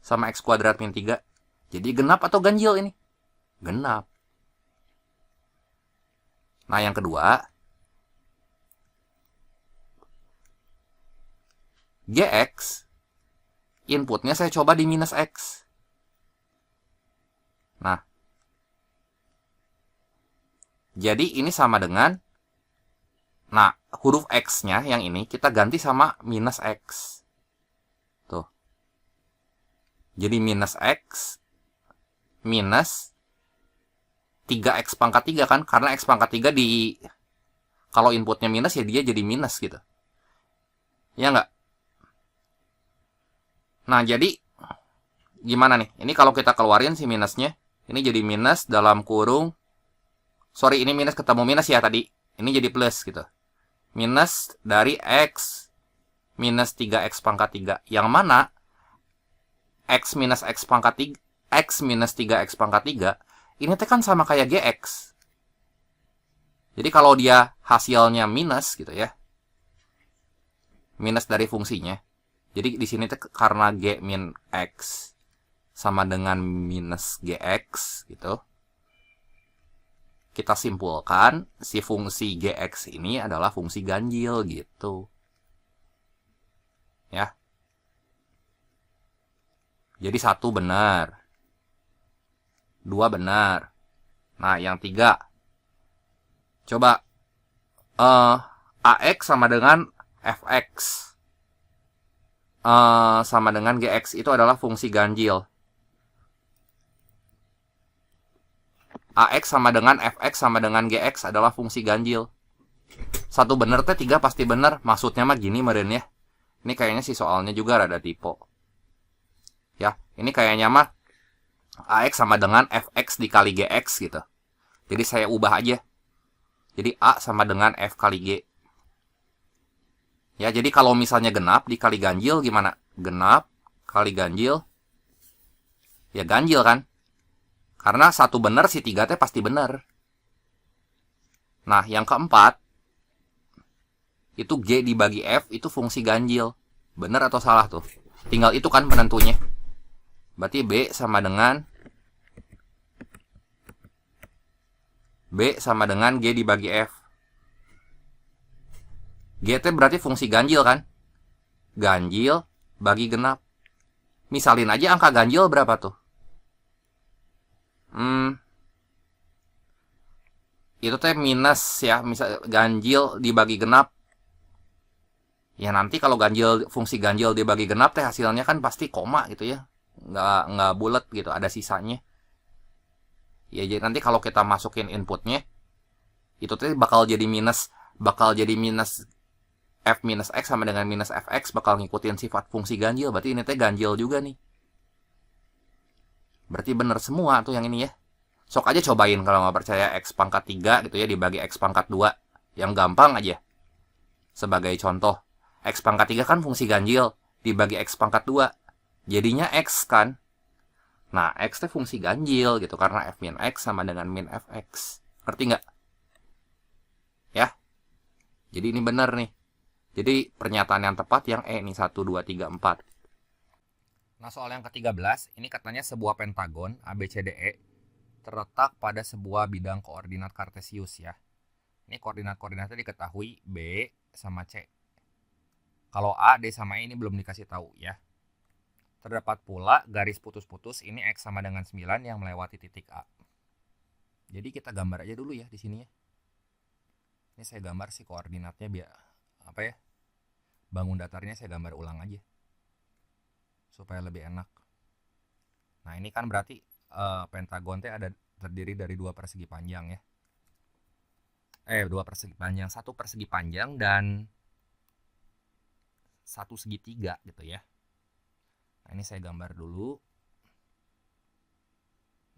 sama x kuadrat min 3. Jadi genap atau ganjil ini? Genap. Nah, yang kedua, gx, inputnya saya coba di minus x. Nah, jadi ini sama dengan, nah, huruf x-nya yang ini kita ganti sama minus x. Tuh. Jadi minus x minus 3x pangkat 3 kan, karena x pangkat 3 di, kalau inputnya minus ya dia jadi minus gitu. Ya enggak? Nah, jadi gimana nih? Ini kalau kita keluarin si minusnya, ini jadi minus dalam kurung, sorry ini minus ketemu minus ya tadi, ini jadi plus gitu. Minus dari x minus 3x pangkat 3, yang mana x minus x pangkat 3, x minus 3x pangkat 3, ini teh kan sama kayak gx. Jadi kalau dia hasilnya minus gitu ya, minus dari fungsinya, jadi di sini teh karena g min x sama dengan minus gx gitu, kita simpulkan si fungsi Gx ini adalah fungsi ganjil gitu. Ya. Jadi 1 benar. 2 benar. Nah, yang 3. Coba AX sama dengan FX sama dengan GX itu adalah fungsi ganjil. AX sama dengan FX sama dengan GX adalah fungsi ganjil. 1 bener teh 3 pasti bener. Maksudnya mah gini meren ya. Ini kayaknya si soalnya juga rada typo. Ya, ini kayaknya mah AX sama dengan FX dikali GX gitu. Jadi saya ubah aja. Jadi A sama dengan F kali G. Ya, jadi kalau misalnya genap dikali ganjil gimana? Genap kali ganjil. Ya ganjil kan? Karena 1 benar si 3 teh pasti benar. Nah, yang keempat itu G dibagi F itu fungsi ganjil. Benar atau salah tuh? Tinggal itu kan penentunya. Berarti B sama dengan G dibagi F. G teh berarti fungsi ganjil kan? Ganjil bagi genap. Misalin aja angka ganjil berapa tuh? Itu teh minus ya, misal ganjil dibagi genap. Ya nanti kalau fungsi ganjil dibagi genap teh hasilnya kan pasti koma gitu ya. Nggak bulat gitu, ada sisanya. Ya jadi nanti kalau kita masukin inputnya itu teh bakal jadi minus F minus X sama dengan minus Fx bakal ngikutin sifat fungsi ganjil. Berarti ini teh ganjil juga nih. Berarti bener semua tuh yang ini ya. Sok aja cobain kalau nggak percaya X pangkat 3 gitu ya dibagi X pangkat 2. Yang gampang aja. Sebagai contoh. X pangkat 3 kan fungsi ganjil. Dibagi X pangkat 2. Jadinya X kan. Nah X teh fungsi ganjil gitu. Karena F min X sama dengan min Fx. Ngerti nggak? Ya. Jadi ini bener nih. Jadi pernyataan yang tepat yang E nih 1, 2, 3, 4. Nah soal yang ke-13 ini katanya sebuah pentagon ABCDE terletak pada sebuah bidang koordinat kartesius ya. Ini koordinat-koordinatnya diketahui B sama C. Kalau A, D sama E ini belum dikasih tahu ya. Terdapat pula garis putus-putus ini X sama dengan 9 yang melewati titik A. Jadi kita gambar aja dulu ya di sini ya. Ini saya gambar sih koordinatnya biar bangun datarnya saya gambar ulang aja supaya lebih enak. Nah ini kan berarti pentagon teh terdiri dari 2 persegi panjang ya. 2 persegi panjang, 1 persegi panjang dan 1 segitiga gitu ya. Nah ini saya gambar dulu.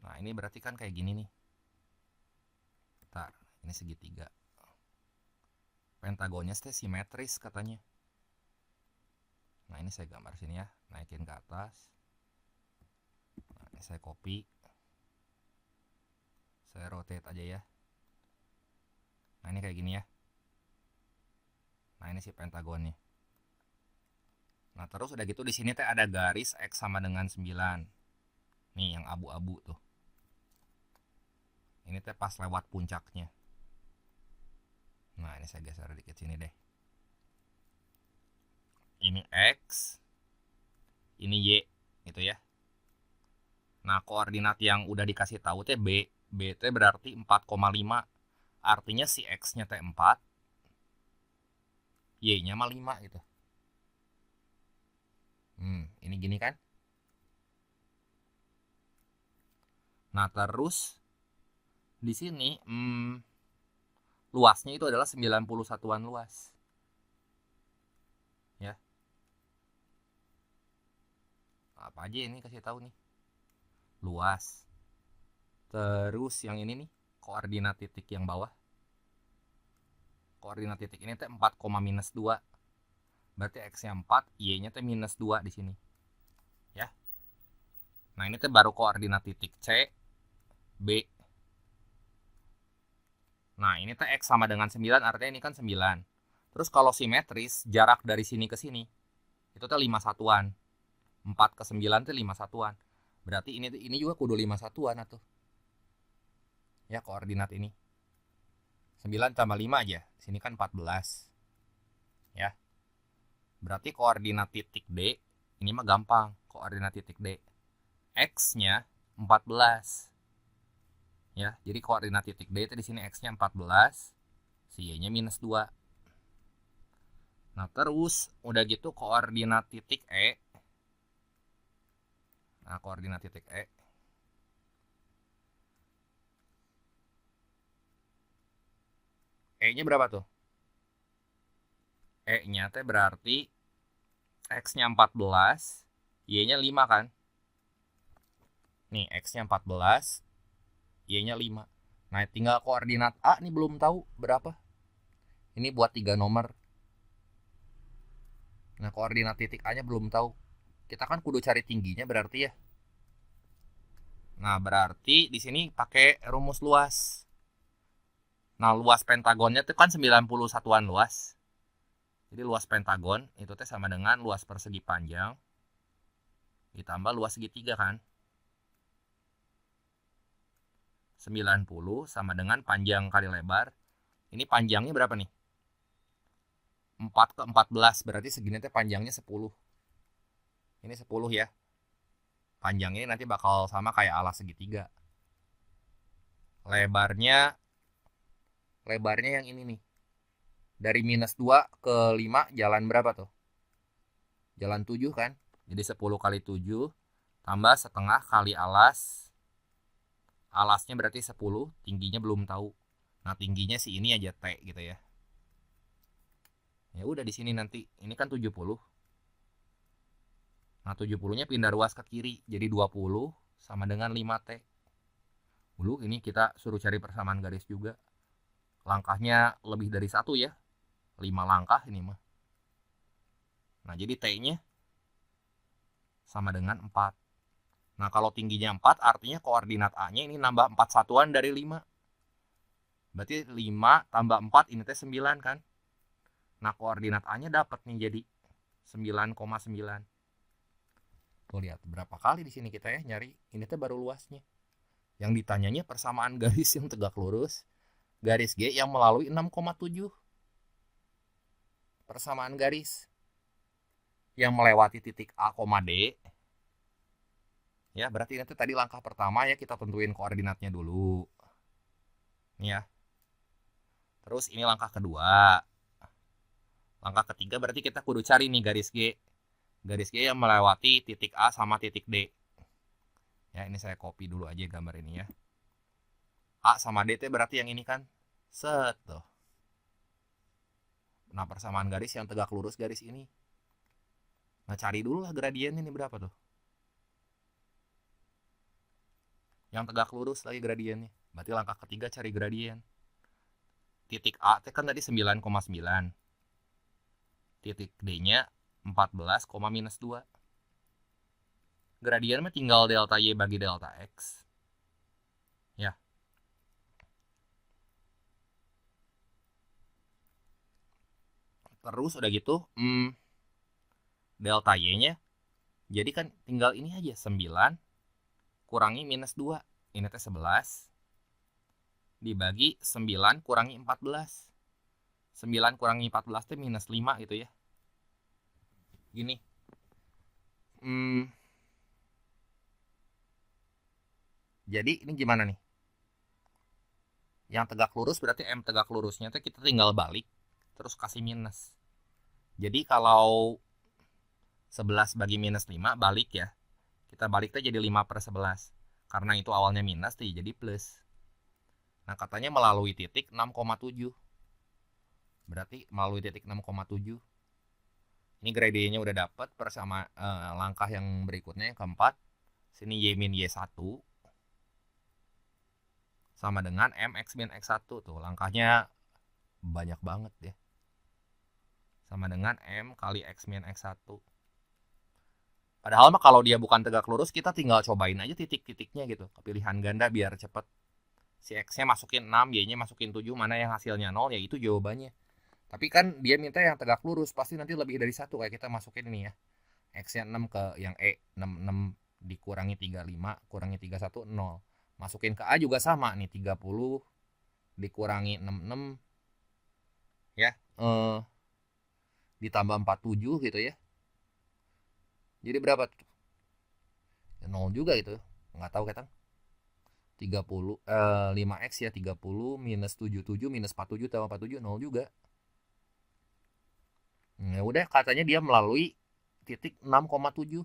Nah ini berarti kan kayak gini nih. Bentar, ini segitiga. Pentagonnya simetris katanya. Nah ini saya gambar sini ya, naikin ke atas. Nah, ini saya copy, saya rotate aja ya. Nah ini kayak gini ya. Nah ini si pentagonnya. Nah terus udah gitu di sini teh ada garis X sama dengan 9. Nih yang abu-abu tuh. Ini teh pas lewat puncaknya. Nah ini saya geser dikit sini deh. Ini X, ini Y gitu ya. Nah koordinat yang udah dikasih tahu teh B. B teh berarti 4,5. Artinya si X-nya teh 4, Y-nya mah 5 gitu. Ini gini kan. Nah terus di sini luasnya itu adalah 90 satuan luas. Ya. Apa aja ini kasih tahu nih. Luas. Terus yang ini nih, koordinat titik yang bawah. Koordinat titik ini teh 4, minus 2. Berarti X-nya 4, Y-nya teh minus 2 di sini. Ya. Nah, ini teh baru koordinat titik C, B. Nah, ini teh X sama dengan 9, artinya ini kan 9. Terus kalau simetris, jarak dari sini ke sini, itu teh 5 satuan. 4 ke 9 teh 5 satuan. Berarti ini juga kudu 5 satuan atuh. Ya, koordinat ini. 9 tambah 5 aja. Sini kan 14. Ya. Berarti koordinat titik D, ini mah gampang. Koordinat titik D. X-nya 14. Ya, jadi koordinat titik D itu di sini X-nya 14, si Y-nya minus 2. Nah, terus udah gitu koordinat titik E. Nah, koordinat titik E. E-nya berapa tuh? E-nya teh berarti X-nya 14, Y-nya 5 kan? Nih, X-nya 14, Y-nya 5. Nah, tinggal koordinat A nih belum tahu berapa. Ini buat 3 nomor. Nah, koordinat titik A-nya belum tahu. Kita kan kudu cari tingginya berarti ya. Nah, berarti di sini pakai rumus luas. Nah, luas pentagonnya itu kan 90 satuan luas. Jadi luas pentagon itu teh sama dengan luas persegi panjang ditambah luas segitiga kan. 90 sama dengan panjang kali lebar. Ini panjangnya berapa nih? 4 ke 14, berarti segini teh panjangnya 10. Ini 10 ya. Panjangnya nanti bakal sama kayak alas segitiga. Lebarnya yang ini nih. Dari minus 2 ke 5 jalan berapa tuh? Jalan 7 kan? Jadi 10 kali 7 tambah setengah kali alas. Alasnya berarti 10, tingginya belum tahu. Nah, tingginya sih ini aja T gitu ya. Ya udah di sini nanti. Ini kan 70. Nah, 70-nya pindah ruas ke kiri. Jadi 20 sama dengan 5T. Dulu ini kita suruh cari persamaan garis juga. Langkahnya lebih dari 1 ya. 5 langkah ini mah. Nah, jadi T-nya sama dengan 4. Nah, kalau tingginya 4 artinya koordinat A-nya ini nambah 4 satuan dari 5. Berarti 5 tambah 4 ini teh 9 kan. Nah, koordinat A-nya dapat nih jadi 9,9. Tuh lihat berapa kali di sini kita ya nyari. Ini teh baru luasnya. Yang ditanyanya persamaan garis yang tegak lurus, garis G yang melalui 6,7. Persamaan garis yang melewati titik A, D. Ya, berarti itu tadi langkah pertama ya, kita tentuin koordinatnya dulu. Nih ya. Terus ini langkah kedua. Langkah ketiga berarti kita kudu cari nih garis G. Garis G yang melewati titik A sama titik D. Ya, ini saya copy dulu aja gambar ini ya. A sama D itu berarti yang ini kan. Set tuh. Nah, persamaan garis yang tegak lurus garis ini. Nah, cari dulu lah gradiennya ini berapa tuh. Yang tegak lurus lagi gradiennya. Berarti langkah ketiga cari gradien. Titik A itu kan tadi 9,9. Titik D-nya 14, minus 2. Gradien mah tinggal delta Y bagi delta X. Ya. Terus udah gitu, delta Y-nya. Jadi kan tinggal ini aja, 9 kurangi minus 2. Ini teh 11. Dibagi 9 kurangi 14. 9 kurangi 14 teh minus 5 gitu ya. Gini. Jadi ini gimana nih? Yang tegak lurus berarti M tegak lurusnya teh kita tinggal balik. Terus kasih minus. Jadi kalau 11 bagi minus 5 balik ya. Kita balik teh jadi 5/11. Karena itu awalnya minus teh jadi plus. Nah, katanya melalui titik 6,7. Berarti melalui titik 6,7. Ini gradiennya udah dapat bersama langkah yang berikutnya yang keempat. Sini Y min Y1 sama dengan MX min X1 tuh. Langkahnya banyak banget ya. Sama dengan M kali X min X1. Padahal mah kalau dia bukan tegak lurus kita tinggal cobain aja titik-titiknya gitu. Kepilihan ganda biar cepet. Si X-nya masukin 6, Y-nya masukin 7, mana yang hasilnya 0 ya itu jawabannya. Tapi kan dia minta yang tegak lurus, pasti nanti lebih dari 1 kayak kita masukin ini ya. X-nya 6 ke yang E, 6 dikurangi 35, kurangi 31, 0. Masukin ke A juga sama nih, 30 dikurangi 66 ya, ditambah 47 gitu ya. Jadi berapa tuh? Ya, 0 juga gitu. Nggak tahu ketang. 30 5x ya, 30 minus 77 minus 47 tambah 47 0 juga. Ya udah, katanya dia melalui titik 6,7.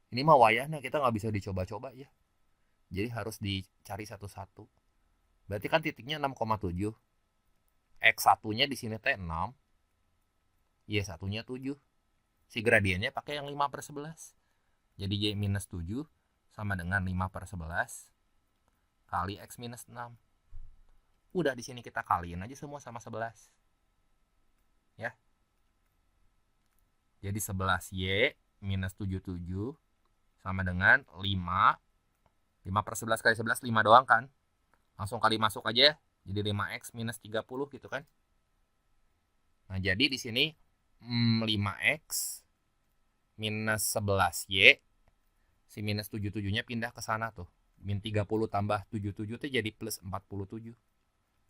Ini mah wayahnya kita nggak bisa dicoba-coba ya. Jadi harus dicari satu-satu. Berarti kan titiknya 6,7. X1-nya di sini teh 6. Y1-nya 7. Si gradiennya pakai yang 5/11. Jadi Y minus 7 sama dengan 5/11 kali X minus 6. Udah, di sini kita kaliin aja semua sama 11. Ya. Jadi 11Y minus 77 sama dengan 5. 5/11 kali 11, 5 doang kan. Langsung kali masuk aja. Jadi 5X minus 30 gitu kan. Nah, jadi di sini 5X minus 11Y. Si minus 77-nya pindah ke sana tuh. Min 30 tambah 77 itu jadi plus 47.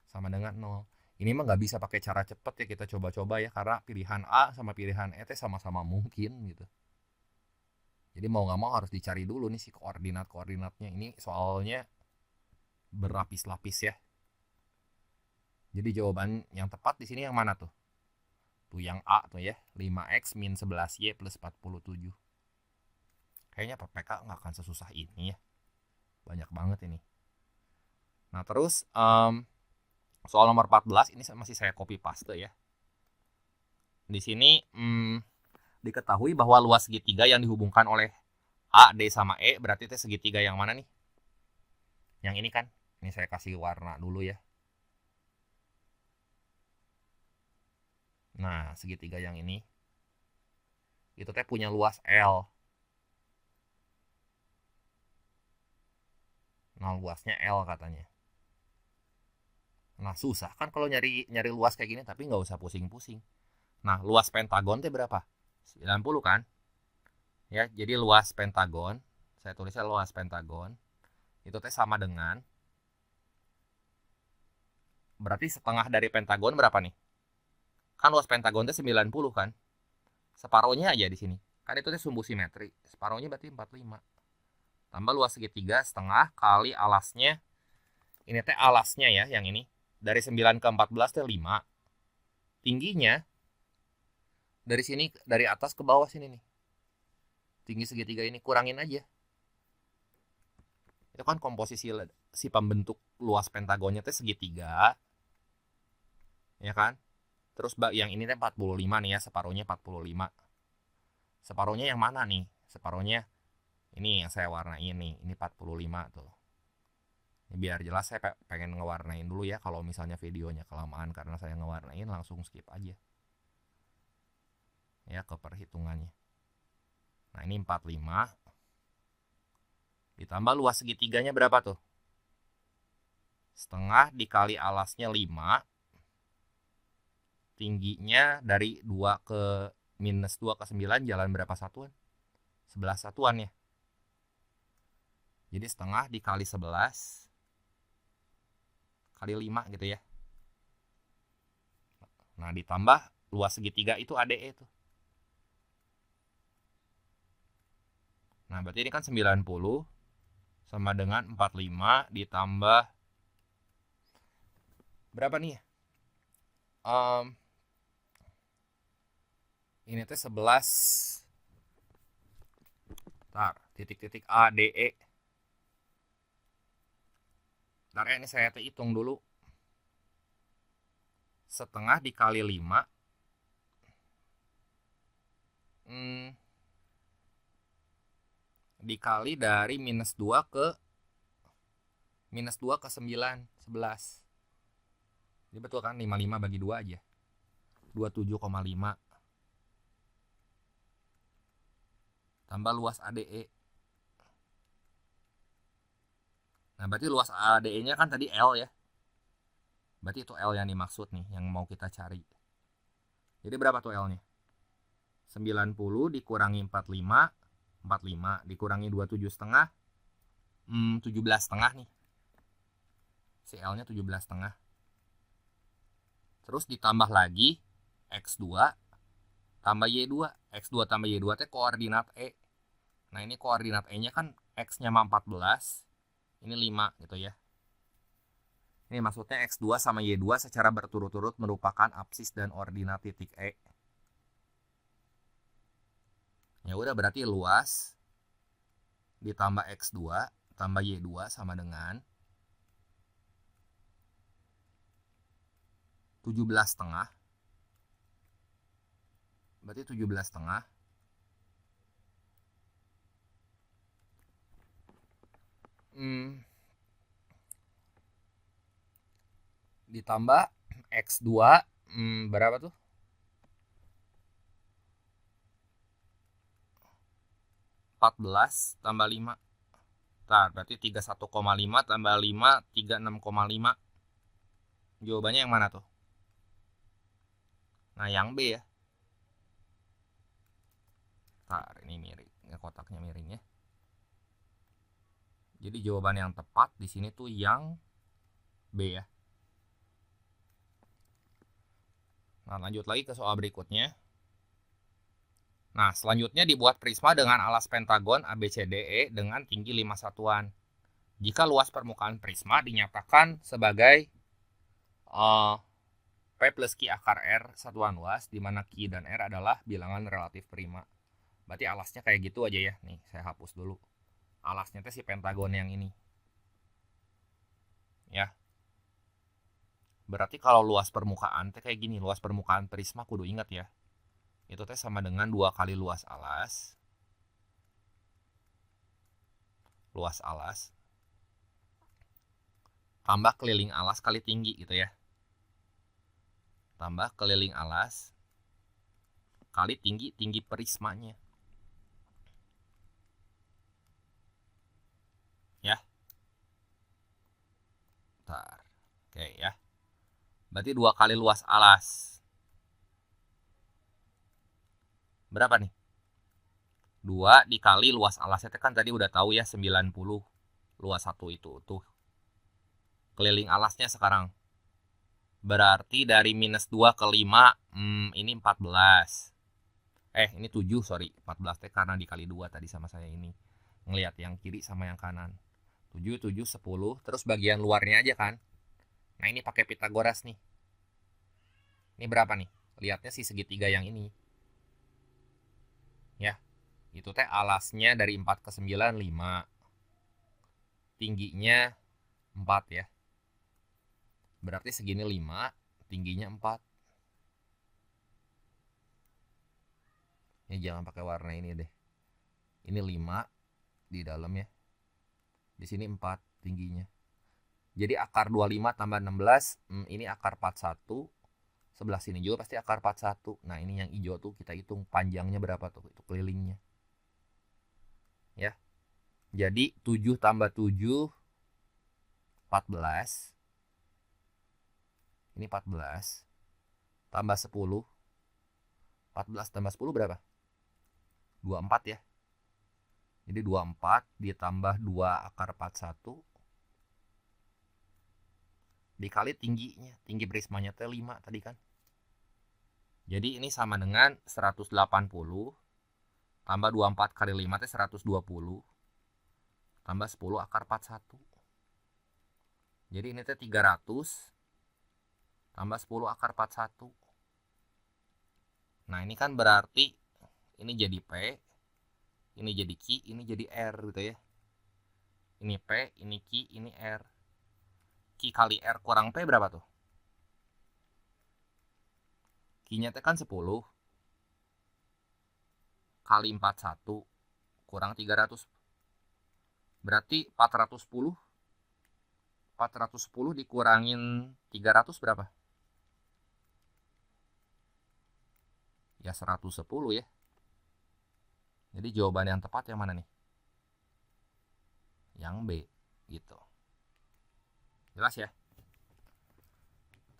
Sama dengan 0. Ini mah nggak bisa pakai cara cepet ya, kita coba-coba ya. Karena pilihan A sama pilihan E sama-sama mungkin gitu. Jadi mau nggak mau harus dicari dulu nih si koordinat-koordinatnya. Ini soalnya berlapis-lapis ya. Jadi jawaban yang tepat di sini yang mana tuh? Tuh yang A tuh ya. 5X min 11Y plus 47. Kayaknya PPK nggak akan sesusah ini ya. Banyak banget ini. Nah terus soal nomor 14 ini masih saya copy paste ya. Di sini diketahui bahwa luas segitiga yang dihubungkan oleh A, D sama E berarti itu segitiga yang mana nih? Yang ini kan. Ini saya kasih warna dulu ya. Nah, segitiga yang ini itu teh punya luas L. Nah, luasnya L katanya. Nah, susah kan kalau nyari luas kayak gini, tapi nggak usah pusing-pusing. Nah, luas pentagon teh berapa? 90 kan? Ya, jadi luas pentagon, saya tulisnya luas pentagon, itu teh sama dengan, berarti setengah dari pentagon berapa nih? Kan luas pentagon teh 90 kan? Separohnya aja di sini. Kan itu teh sumbu simetri. Separohnya berarti 45. Tambah luas segitiga setengah kali alasnya. Ini teh alasnya ya, yang ini. Dari 9 ke 14 teh 5. Tingginya dari sini, dari atas ke bawah sini nih. Tinggi segitiga ini kurangin aja. Itu kan komposisi si pembentuk luas pentagonnya teh segitiga. Ya kan? Terus yang ini teh 45 nih ya, separuhnya 45. Separuhnya yang mana nih? Separuhnya ini yang saya warnain nih. Ini 45 tuh. Biar jelas saya pengen ngewarnain dulu ya. Kalau misalnya videonya kelamaan karena saya ngewarnain, langsung skip aja. Ya, ke perhitungannya. Nah, ini 45. Ditambah luas segitiganya berapa tuh? Setengah dikali alasnya 5. Tingginya dari 2 ke minus 2 ke 9 jalan berapa satuan? 11 satuan ya. Jadi setengah dikali 11 kali 5 gitu ya. Nah, ditambah luas segitiga itu ADE tuh. Nah, berarti ini kan 90 sama dengan 45 ditambah berapa nih ya? Ini teh 11. Ntar, titik-titik A, D, E. Ntar ya, ini saya hitung dulu. Setengah dikali 5. Dikali dari minus 2 ke 9, 11. Jadi betul kan, 55 bagi 2 aja. 27,5. Tambah luas ADE. Nah, berarti luas ADE-nya kan tadi L ya. Berarti itu L yang dimaksud nih, yang mau kita cari. Jadi berapa tuh L-nya? 90 dikurangi 45. 45 dikurangi 27 setengah. 17 setengah nih. Si L-nya 17 setengah. Terus ditambah lagi X2 tambah Y2. X2 tambah Y2 teh koordinat E. Nah ini koordinat E-nya kan X-nya 14, ini 5 gitu ya. Ini maksudnya X2 sama Y2 secara berturut-turut merupakan apsis dan ordinat titik E. Ya udah, berarti luas ditambah X2 tambah Y2 sama dengan 17,5. Berarti 17,5 ditambah X2 berapa tuh? 14 tambah 5. Nah, berarti 31,5 tambah 5, 36,5. Jawabannya yang mana tuh? Nah, yang B ya. Nah, ini miring. Kotaknya miring ya. Jadi jawaban yang tepat di sini tuh yang B ya. Nah, lanjut lagi ke soal berikutnya. Nah, selanjutnya dibuat prisma dengan alas pentagon ABCDE dengan tinggi 5 satuan. Jika luas permukaan prisma dinyatakan sebagai P plus Q akar R satuan luas, di mana Q dan R adalah bilangan relatif prima. Berarti alasnya kayak gitu aja ya. Nih, saya hapus dulu. Alasnya teh si pentagon yang ini. Ya. Berarti kalau luas permukaan teh kayak gini, luas permukaan prisma kudu ingat ya. Itu teh sama dengan 2 kali luas alas. Luas alas tambah keliling alas kali tinggi gitu ya. Tambah keliling alas kali tinggi prismanya. Ya. Bentar. Oke ya. Berarti 2 kali luas alas. Berapa nih? 2 dikali luas alasnya kan tadi udah tahu ya 90. Luas 1 itu tuh. Keliling alasnya sekarang. Berarti dari minus 2 ke 5, ini 14. Ini 7, sorry. 14 teh karena dikali 2 tadi sama saya ini. Ngelihat yang kiri sama yang kanan. 7, 7, 10. Terus bagian luarnya aja kan. Nah ini pakai Pitagoras nih. Ini berapa nih? Lihatnya si segitiga yang ini. Ya. Itu teh alasnya dari 4 ke 9, 5. Tingginya 4 ya. Berarti segini 5, tingginya 4. Ya jangan pakai warna ini deh. Ini 5 di dalam ya. Di sini 4 tingginya. Jadi akar 25 tambah 16, ini akar 41. Sebelah sini juga pasti akar 41. Nah ini yang hijau tuh kita hitung panjangnya berapa tuh, itu kelilingnya. Ya. Jadi 7 tambah 7, 14. Ini 14. Tambah 10. 14 tambah 10 berapa? 24 ya. Jadi 24 ditambah 2 akar 41. Dikali tingginya. Tinggi prismanya teh 5 tadi kan. Jadi ini sama dengan 180 tambah 24 kali 5 teh 120 tambah 10 akar 41. Jadi ini teh 300 tambah 10 akar 41. Nah ini kan berarti ini jadi P, ini jadi Q, ini jadi R gitu ya. Ini P, ini Q, ini R. Q kali R kurang P berapa tuh? Q-nya kan 10 kali 41 kurang 300. Berarti 410. 410 dikurangin 300 berapa? Ya 110 ya. Jadi jawaban yang tepat yang mana nih? Yang B gitu. Jelas ya?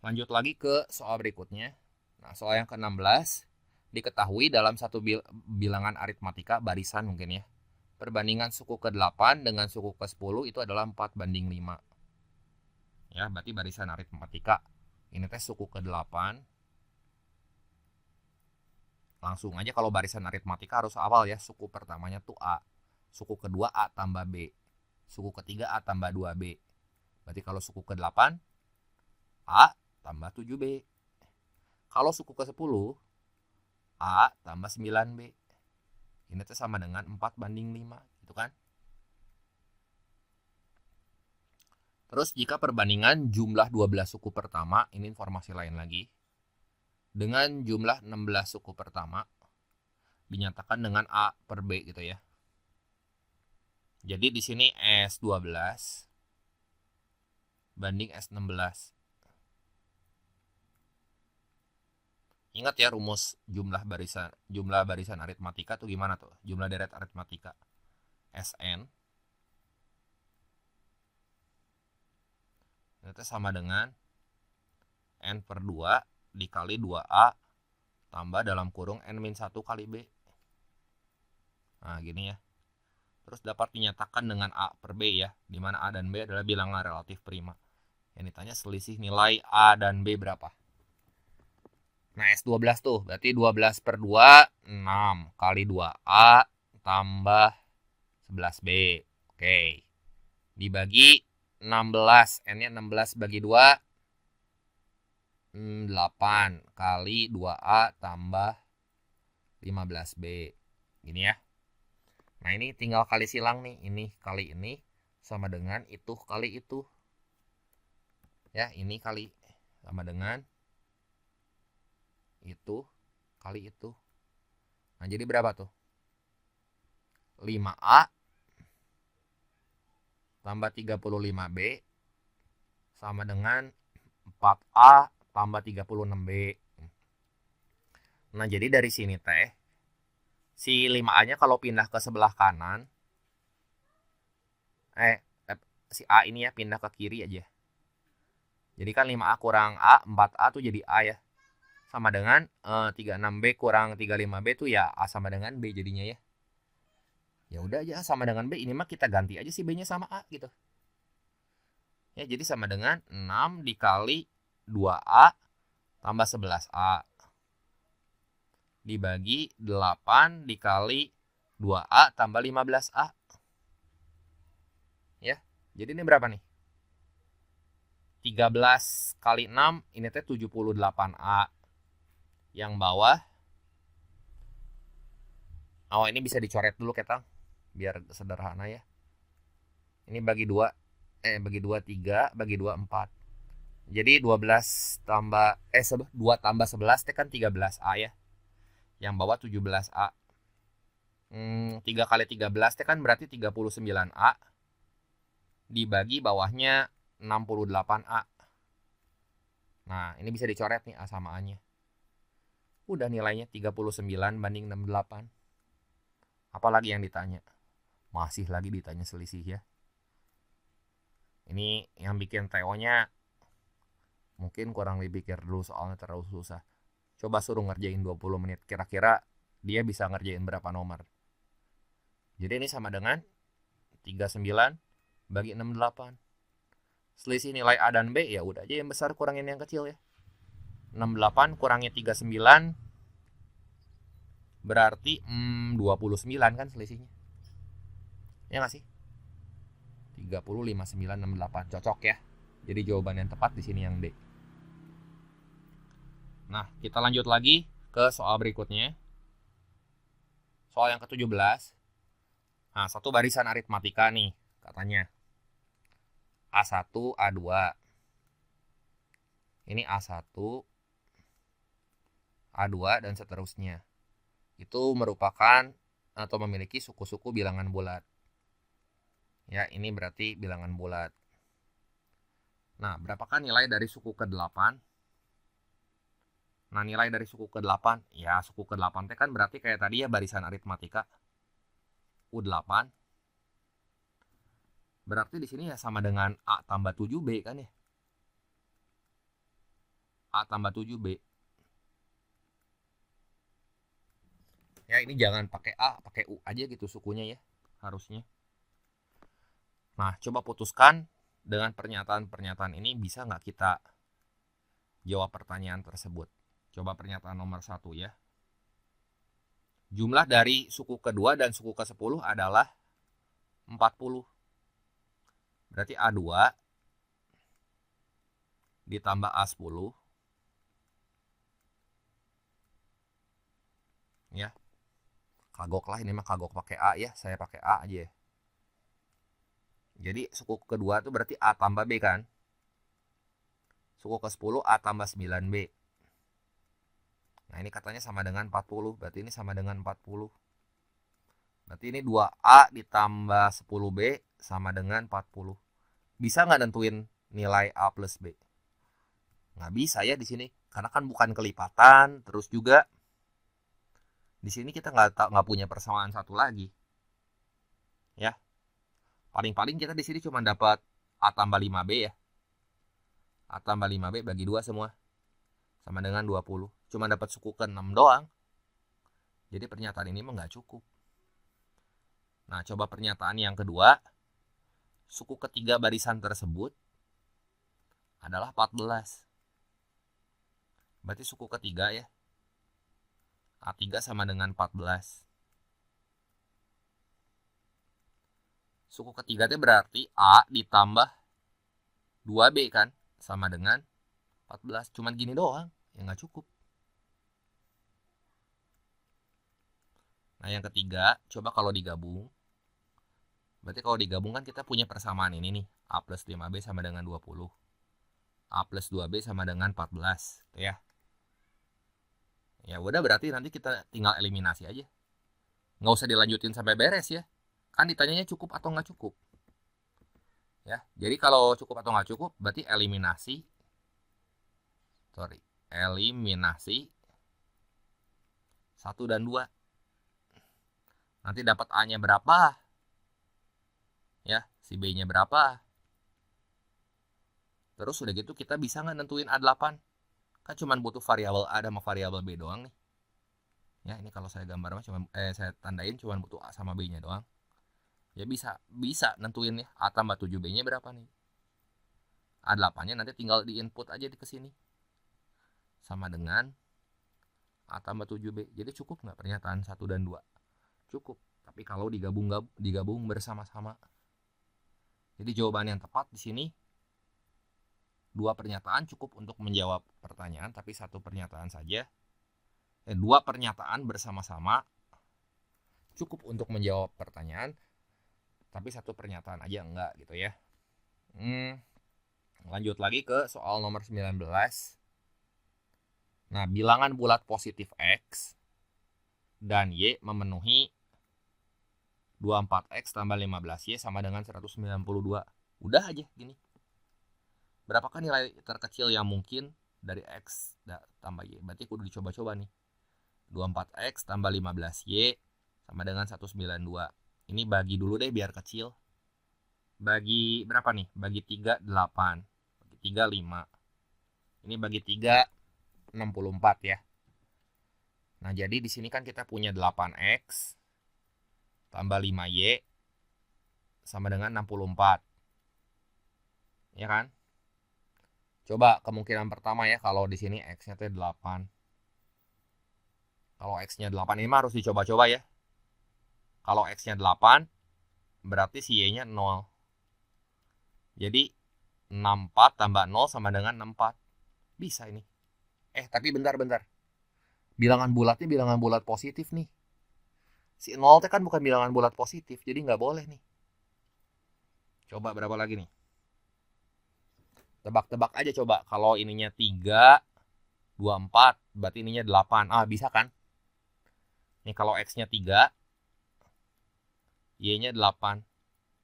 Lanjut lagi ke soal berikutnya. Nah, soal yang ke-16, diketahui dalam satu bilangan aritmatika barisan mungkin ya. Perbandingan suku ke-8 dengan suku ke-10 itu adalah 4:5. Ya, berarti barisan aritmatika. Ini teh suku ke-8. Langsung aja kalau barisan aritmatika harus hafal ya. Suku pertamanya tuh A. Suku kedua A tambah B. Suku ketiga A tambah 2B. Berarti kalau suku ke-8 A tambah 7B. Kalau suku ke-10 A tambah 9B. Ini tuh sama dengan 4:5 gitu kan. Terus jika perbandingan jumlah 12 suku pertama, ini informasi lain lagi, dengan jumlah 16 suku pertama dinyatakan dengan A per B gitu ya. Jadi di sini S12 banding S16. Ingat ya rumus jumlah barisan aritmatika tuh gimana tuh? Jumlah deret aritmatika. Sn itu sama dengan N per 2 dikali 2A tambah dalam kurung N-1 kali B. Nah gini ya. Terus dapat dinyatakan dengan A per B ya, di mana A dan B adalah bilangan relatif prima. Yang ditanya selisih nilai A dan B berapa. Nah S12 tuh, berarti 12 per 2, 6 kali 2A tambah 11B. Oke. Dibagi 16, N-nya 16 bagi 2, 8 kali 2A tambah 15B. Gini ya. Nah ini tinggal kali silang nih. Ini kali ini sama dengan itu kali itu. Ya ini kali sama dengan itu kali itu. Nah jadi berapa tuh? 5A tambah 35B sama dengan 4A tambah 36B. Nah jadi dari sini teh si 5A nya kalau pindah ke sebelah kanan, si A ini ya pindah ke kiri aja. Jadi kan 5A kurang A, 4A tuh jadi A ya. Sama dengan 36B kurang 35B tuh ya A sama dengan B jadinya ya. Ya udah aja A sama dengan B, ini mah kita ganti aja si B-nya sama A gitu. Ya jadi sama dengan 6 dikali 2A tambah 11A dibagi 8 dikali 2A tambah 15A. Ya, jadi ini berapa nih? 13 kali 6 ini teh 78A. Yang bawah, oh ini bisa dicoret dulu ketang biar sederhana ya. Ini bagi 2, bagi 2 3, bagi 2 4. Jadi 12 tambah 2 tambah 11 teh kan 13A ya. Yang bawah 17A. 3 kali 13 teh kan berarti 39A. Dibagi bawahnya 68A. Nah, ini bisa dicoret nih A sama A-nya. Udah nilainya 39 banding 68. Apalagi yang ditanya? Masih lagi ditanya selisih ya. Ini yang bikin TO-nya mungkin kurang dipikir dulu soalnya terlalu susah. Coba suruh ngerjain 20 menit. Kira-kira dia bisa ngerjain berapa nomor? Jadi ini sama dengan 39 bagi 68. Selisih nilai A dan B ya udah aja yang besar kurangin yang kecil ya. 68 kurangi 39 berarti 29 kan selisihnya. Ya nggak sih? 30, 59, 68 cocok ya. Jadi jawaban yang tepat di sini yang D. Nah, kita lanjut lagi ke soal berikutnya. Soal yang ke-17. Nah, satu barisan aritmatika nih katanya. A1, A2. Ini A1, A2 dan seterusnya. Itu merupakan atau memiliki suku-suku bilangan bulat. Ya, ini berarti bilangan bulat. Nah, berapakah nilai dari suku ke-8? Nah, nilai dari suku ke-8, ya suku ke-8 kan berarti kayak tadi ya barisan aritmatika. U8. Berarti di sini ya sama dengan A tambah 7B kan ya. A tambah 7B. Ya, ini jangan pakai A, pakai U aja gitu sukunya ya, harusnya. Nah, coba putuskan dengan pernyataan-pernyataan ini bisa nggak kita jawab pertanyaan tersebut. Coba pernyataan nomor 1 ya. Jumlah dari suku kedua dan suku ke-10 adalah 40. Berarti A2 ditambah A10 ya. Kagok lah, ini mah kagok pakai A ya, saya pakai A aja ya. Jadi suku kedua itu berarti A tambah B kan. Suku ke-10 A tambah 9B. Nah ini katanya sama dengan 40, berarti ini sama dengan 40. Berarti ini 2A ditambah 10B sama dengan 40. Bisa nggak nentuin nilai A plus B? Nggak bisa ya di sini, karena kan bukan kelipatan. Terus juga di sini kita nggak punya persamaan satu lagi, ya. Paling-paling kita di sini cuma dapat A tambah 5B ya. A tambah 5B bagi 2 semua, sama dengan 20. Cuma dapat suku ke-6 doang. Jadi pernyataan ini mah nggak cukup. Nah, coba pernyataan yang kedua. Suku ketiga barisan tersebut adalah 14. Berarti suku ketiga ya. A3 sama dengan 14. Suku ketiga itu berarti A ditambah 2B kan, sama dengan 14. Cuman gini doang, ya nggak cukup. Nah yang ketiga, coba kalau digabung. Berarti kalau digabung kan kita punya persamaan ini nih. A plus 5B sama dengan 20. A plus 2B sama dengan 14. Ya. Ya udah, berarti nanti kita tinggal eliminasi aja. Nggak usah dilanjutin sampai beres ya. Kan ditanyanya cukup atau nggak cukup. Ya, jadi kalau cukup atau nggak cukup, berarti eliminasi. Eliminasi 1 dan 2. Nanti dapat A-nya berapa? Ya, si B-nya berapa? Terus udah gitu kita bisa nggak nentuin A8? Kan cuma butuh variabel A sama variabel B doang nih. Ya, ini kalau saya gambar mah saya tandain cuma butuh A sama B-nya doang. Ya bisa nentuin ya A tambah 7B-nya berapa nih. A8-nya nanti tinggal di input aja di kesini. Sama dengan A tambah 7B. Jadi cukup nggak pernyataan 1 dan 2? Cukup. Tapi kalau digabung bersama-sama. Jadi jawaban yang tepat di sini 2 pernyataan cukup untuk menjawab pertanyaan, tapi 1 pernyataan saja. 2 pernyataan bersama-sama cukup untuk menjawab pertanyaan, tapi 1 pernyataan aja enggak gitu ya. Lanjut lagi ke soal nomor 19. Nah, bilangan bulat positif X dan Y memenuhi 24X tambah 15Y sama dengan 192. Udah aja gini. Berapakah nilai terkecil yang mungkin dari X tambah Y? Berarti kudu dicoba-coba nih. 24X tambah 15Y sama dengan 192. Ini bagi dulu deh biar kecil. Bagi berapa nih? Bagi 3, 8. Bagi 3, 5. Ini bagi 3, 64 ya. Nah, jadi di sini kan kita punya 8X tambah 5Y sama dengan 64. Ya kan? Coba kemungkinan pertama ya, kalau di sini X-nya itu 8. Kalau X-nya 8 ini mah harus dicoba-coba ya. Kalau X-nya 8, berarti si Y-nya 0. Jadi 64 tambah 0 sama dengan 64. Bisa ini. Tapi bentar. Bilangan bulatnya bilangan bulat positif nih. Si 0 kan bukan bilangan bulat positif, jadi nggak boleh nih. Coba berapa lagi nih? Tebak-tebak aja coba. Kalau ininya 3, 24, berarti ininya 8. Bisa kan? Nih kalau X-nya 3, Y-nya 8.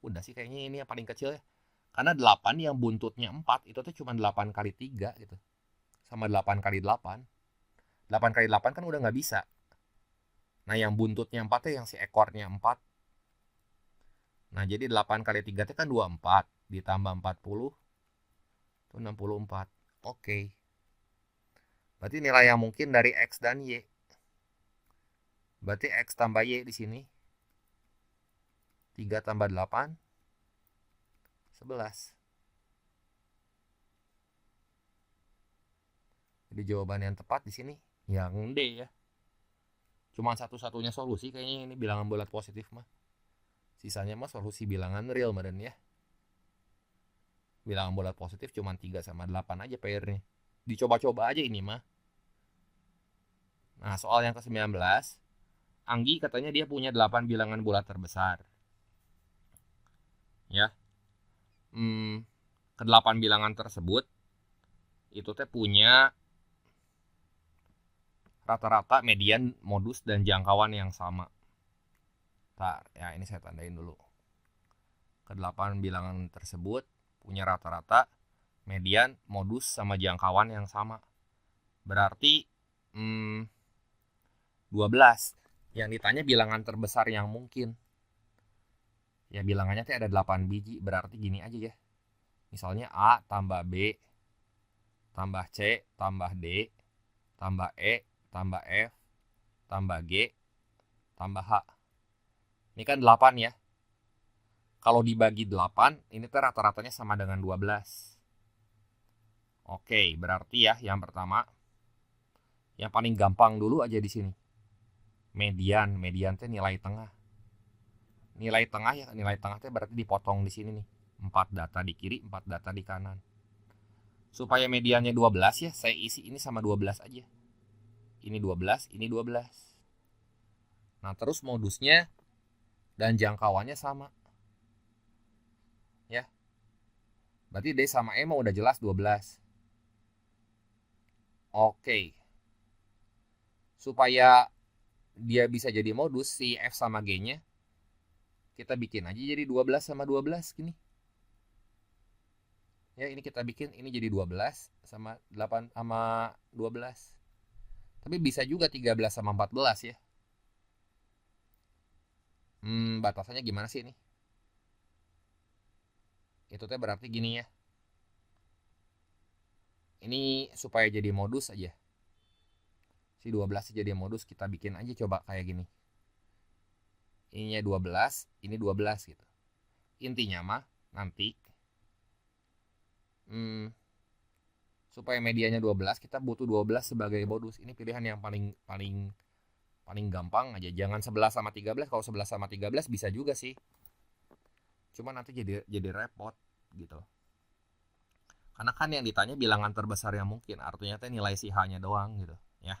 Udah sih kayaknya ini yang paling kecil ya. Karena 8 yang buntutnya 4, itu tuh cuma 8 kali 3 gitu. Sama 8 kali 8. 8 kali 8 kan udah nggak bisa. Nah yang buntutnya 4 tuh yang si ekornya 4. Nah jadi 8 kali 3 itu kan 24. Ditambah 40. Itu 64. Oke. Berarti nilai yang mungkin dari X dan Y. Berarti X tambah Y di sini 3 tambah 8 11. Jadi jawaban yang tepat di sini yang D ya. Cuma satu-satunya solusi kayaknya ini bilangan bulat positif mah. Sisanya mah solusi bilangan real madan ya. Bilangan bulat positif cuma 3 sama 8 aja pairnya. Dicoba-coba aja ini mah. Nah, soal yang ke-19, Anggi katanya dia punya 8 bilangan bulat terbesar. Ya. Ke-8 bilangan tersebut itu teh punya rata-rata, median, modus, dan jangkauan yang sama. Bentar, ya ini saya tandain dulu. Ke-8 bilangan tersebut punya rata-rata, median, modus, sama jangkauan yang sama. Berarti 12. Yang ditanya bilangan terbesar yang mungkin. Ya bilangannya teh ada 8 biji, berarti gini aja ya. Misalnya A tambah B tambah C tambah D tambah E tambah F tambah G tambah H. Ini kan 8 ya. Kalau dibagi 8, ini tuh rata-ratanya sama dengan 12. Oke, berarti ya yang pertama, yang paling gampang dulu aja di sini. Median tuh nilai tengah. Nilai tengah tuh berarti dipotong di sini nih. 4 data di kiri, 4 data di kanan. Supaya mediannya 12 ya, saya isi ini sama 12 aja. Ini 12, ini 12. Nah, terus modusnya dan jangkauannya sama. Ya. Berarti D sama E mah udah jelas 12. Oke. Supaya dia bisa jadi modus, si F sama G-nya kita bikin aja jadi 12 sama 12 gini. Ya, ini kita bikin, ini jadi 12 sama 8 sama 12. Tapi bisa juga 13 sama 14 ya. Batasannya gimana sih ini? Itu teh berarti gini ya. Ini supaya jadi modus aja. Si 12 jadi modus, kita bikin aja coba kayak gini. Ininya 12, ini 12 gitu. Intinya mah nanti supaya medianya 12, kita butuh 12 sebagai modus. Ini pilihan yang paling gampang aja. Jangan 11 sama 13. Kalau 11 sama 13 bisa juga sih. Cuma nanti jadi repot gitu. Karena kan yang ditanya bilangan terbesar yang mungkin, artinya teh nilai si H-nya doang gitu, ya.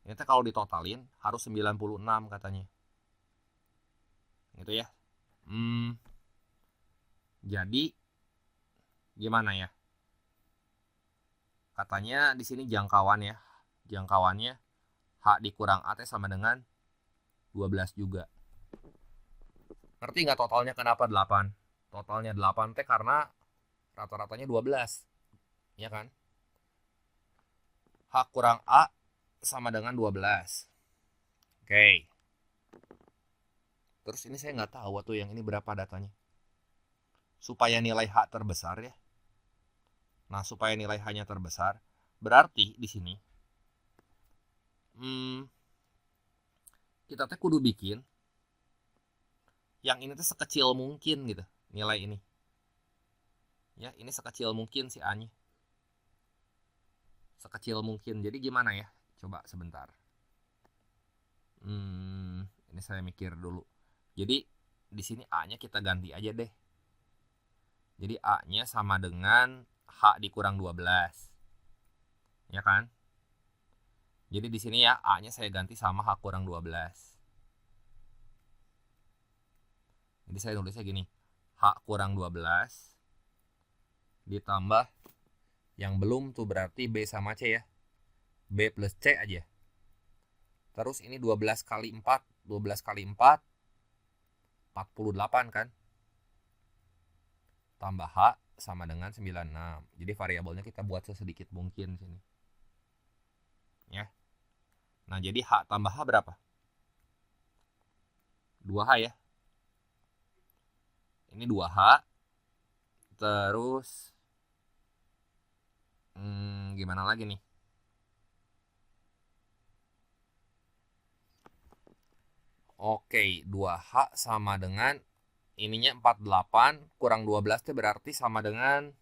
Ini teh kalau ditotalin harus 96 katanya. Gitu ya. Jadi gimana ya? Katanya di sini jangkauan ya. Jangkauannya H dikurang A teh sama dengan 12 juga. Ngerti nggak totalnya kenapa 8? Totalnya 8 teh karena rata-ratanya 12. Ya kan? H kurang A sama dengan 12. Oke. Terus ini saya nggak tahu tuh yang ini berapa datanya. Supaya nilai H terbesar ya. Nah, supaya nilai H-nya terbesar, berarti di sini kita teh kudu bikin yang ini tuh sekecil mungkin gitu, nilai ini. Ya, ini sekecil mungkin si A-nya. Sekecil mungkin. Jadi gimana ya? Coba sebentar. Ini saya mikir dulu. Jadi di sini A-nya kita ganti aja deh. Jadi A-nya sama dengan H dikurang 12. Ya kan? Jadi di sini ya A-nya saya ganti sama H kurang 12. Jadi saya tulisnya gini. H kurang 12 ditambah yang belum tuh berarti B sama C ya. B plus C aja. Terus ini 12 kali 4. 12 kali 4 48 kan? Tambah H sama dengan 96. Jadi variabelnya kita buat sesedikit mungkin sini. Ya. Nah, jadi H tambah H berapa? 2H ya. Ini 2H. Terus gimana lagi nih? Oke, 2H sama dengan ininya 48 kurang 12 itu berarti sama dengan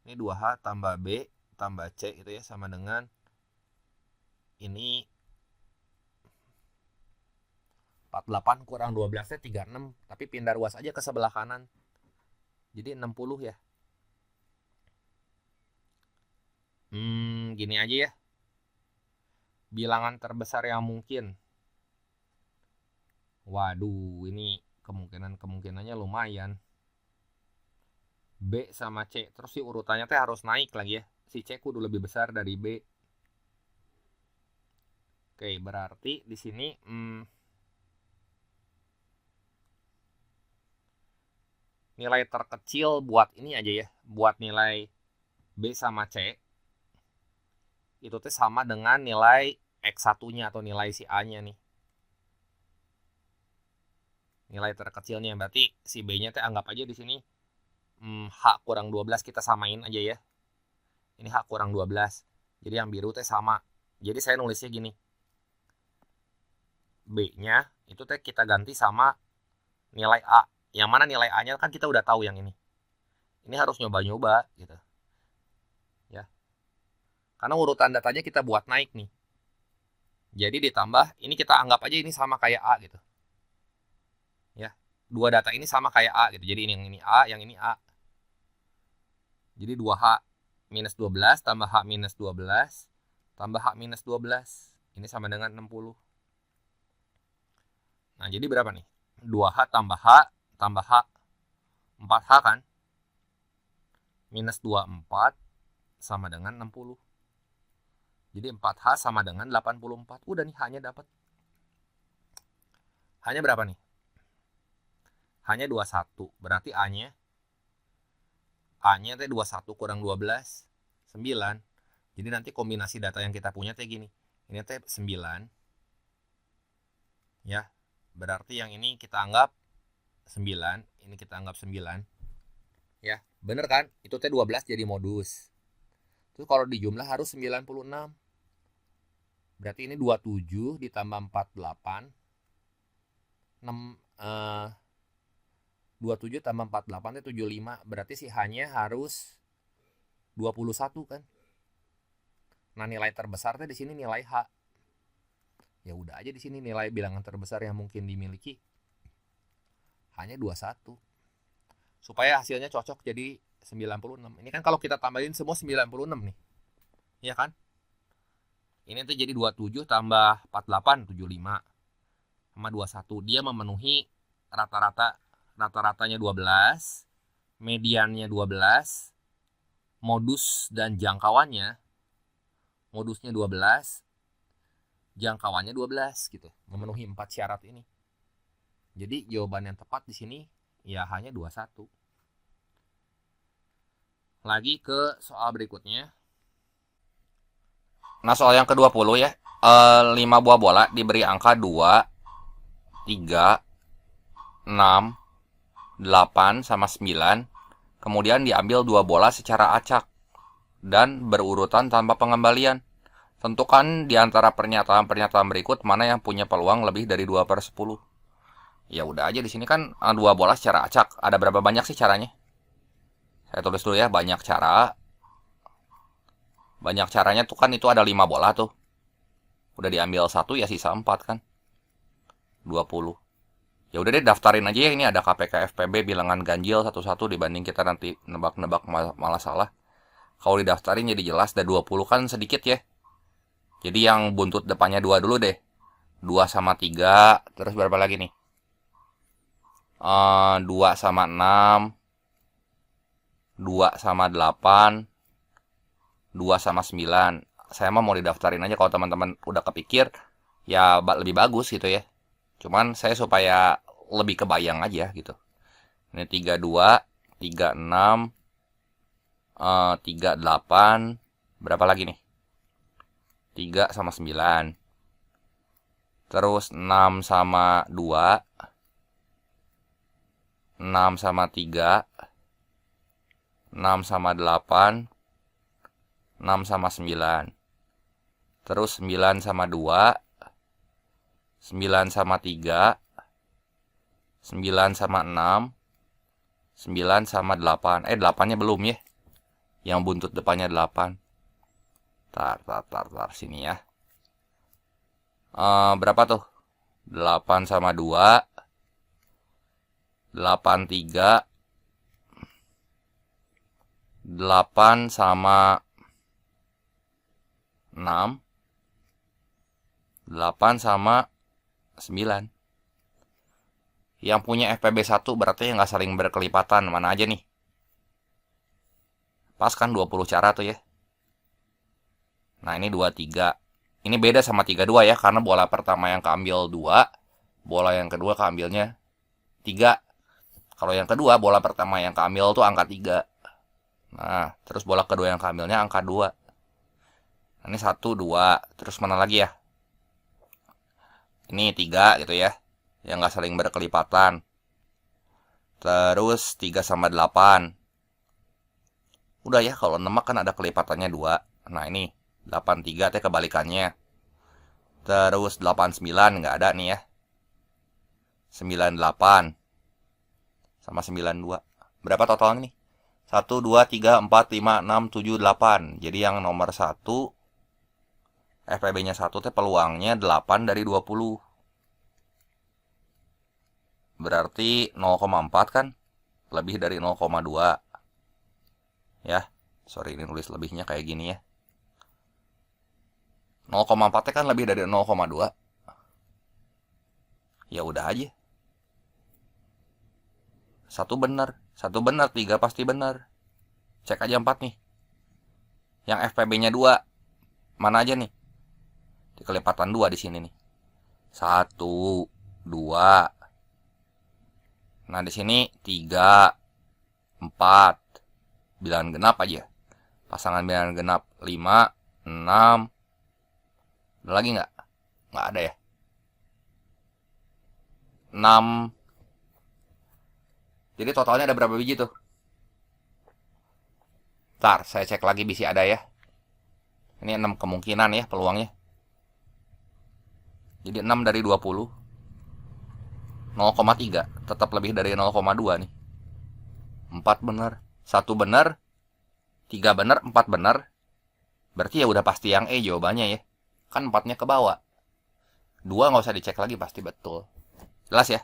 ini 2H tambah B tambah C itu ya sama dengan ini 48 kurang 12 nya 36, tapi pindah ruas aja ke sebelah kanan. Jadi 60 ya. Gini aja ya. Bilangan terbesar yang mungkin. Waduh, ini kemungkinannya lumayan. B sama C. Terus si urutannya teh harus naik lagi ya. Si C kudu lebih besar dari B. Oke, berarti di sini nilai terkecil buat ini aja ya, buat nilai B sama C itu tuh sama dengan nilai X1-nya atau nilai si A-nya nih. Nilai terkecilnya berarti si B-nya teh anggap aja di sini H kurang 12 kita samain aja ya. Ini H kurang 12. Jadi yang biru teh sama. Jadi saya nulisnya gini. B-nya itu teh kita ganti sama nilai A. Yang mana nilai A-nya kan kita udah tahu yang ini. Ini harus nyoba-nyoba gitu. Ya. Karena urutan datanya kita buat naik nih. Jadi ditambah, ini kita anggap aja ini sama kayak A gitu. Ya. Dua data ini sama kayak A gitu. Jadi ini yang ini A, yang ini A. Jadi 2H minus 12 tambah H minus 12 tambah H minus 12. Ini sama dengan 60. Nah, jadi berapa nih? 2H tambah H tambah H 4H kan, minus 24 sama dengan 60. Jadi 4H sama dengan 84. Udah nih H-nya dapat. H-nya berapa nih? H-nya 21. Berarti A-nya teh 21 kurang 12 9. Jadi nanti kombinasi data yang kita punya teh gini. Ini teh 9. Ya. Berarti yang ini kita anggap 9, ini kita anggap 9. Ya, bener kan? Itu teh 12 jadi modus. Terus kalau dijumlah harus 96. Berarti ini 27 ditambah 48. 27 tambah 48 itu 75. Berarti si H-nya harus 21 kan? Nah, nilai terbesar teh di sini nilai H. Ya udah aja di sini nilai bilangan terbesar yang mungkin dimiliki. Hanya 21. Supaya hasilnya cocok jadi 96. Ini kan kalau kita tambahin semua 96 nih. Iya kan? Ini tuh jadi 27 tambah 48, 75. Sama 21. Dia memenuhi rata-ratanya 12. Mediannya 12. Modus dan jangkauannya. Modusnya 12. Jangkauannya 12 gitu. Memenuhi 4 syarat ini. Jadi jawaban yang tepat di sini ya hanya 21. Lagi ke soal berikutnya. Nah, soal yang ke-20 ya. 5 buah bola diberi angka 2, 3, 6, 8 sama 9. Kemudian diambil 2 bola secara acak dan berurutan tanpa pengembalian. Tentukan di antara pernyataan-pernyataan berikut mana yang punya peluang lebih dari 2/10. Ya udah aja di sini kan 2 bola secara acak. Ada berapa banyak sih caranya? Saya tulis dulu ya, banyak cara. Banyak caranya tuh kan itu ada 5 bola tuh. Udah diambil 1 ya sisa 4 kan. 20. Ya udah deh daftarin aja ya, ini ada KPK FPB bilangan ganjil satu-satu dibanding kita nanti nebak-nebak malah salah. Kalau didaftarin jadi jelas, dan 20 kan sedikit ya. Jadi yang buntut depannya 2 dulu deh. 2 sama 3, terus berapa lagi nih? 2 sama 6, 2 sama 8, 2 sama 9. Saya mah mau didaftarin aja, kalau teman-teman udah kepikir ya lebih bagus gitu ya. Cuman saya supaya lebih kebayang aja gitu. Ini 32, 36, 38, berapa lagi nih? 3 sama 9. Terus 6 sama 2, 6 sama 3, 6 sama 8, 6 sama 9. Terus 9 sama 2, 9 sama 3, 9 sama 6, 9 sama 8. 8-nya belum ya. Yang buntut depannya 8. Tar, sini ya. Berapa tuh? 8 sama 2. 8, 3. 8 sama 6. 8 sama 9. Yang punya FPB 1 berarti yang nggak saling berkelipatan. Mana aja nih? Pas kan 20 cara tuh ya. Nah ini 23. Ini beda sama 32 ya. Karena bola pertama yang keambil 2. Bola yang kedua keambilnya 3. Kalau yang kedua bola pertama yang keambil tuh angka 3. Nah terus bola kedua yang keambilnya angka 2. Nah, ini 1, 2. Terus mana lagi ya? Ini 3 gitu ya. Yang nggak saling berkelipatan. Terus 3 sama 8. Udah ya, kalau 6 kan ada kelipatannya 2. Nah ini 83 teh kebalikannya. Terus 89 nggak ada nih ya. 98 sama 92. Berapa totalnya nih? 1, 2, 3, 4, 5, 6, 7, 8. Jadi yang nomor 1 FPB-nya 1 teh peluangnya 8 dari 20. Berarti 0,4 kan lebih dari 0,2. Ya, sorry ini nulis lebihnya kayak gini ya. 0,4 kan lebih dari 0,2. Ya udah aja. 1 benar, 3 pasti benar. Cek aja 4 nih. Yang FPB-nya 2 mana aja nih? Di kelipatan 2 di sini nih. 1, 2. Nah, di sini 3, 4. Bilangan genap aja. Pasangan bilangan genap 5, 6. Ada lagi nggak? Nggak ada ya. 6. Jadi totalnya ada berapa biji tuh? Ntar, saya cek lagi bisa ada ya. Ini 6 kemungkinan ya peluangnya. Jadi 6 dari 20. 0,3. Tetap lebih dari 0,2 nih. 4 benar. 1 benar. 3 benar, 4 benar. Berarti ya udah pasti yang E jawabannya ya. Kan 4-nya ke bawah. 2 nggak usah dicek lagi, pasti betul. Jelas ya?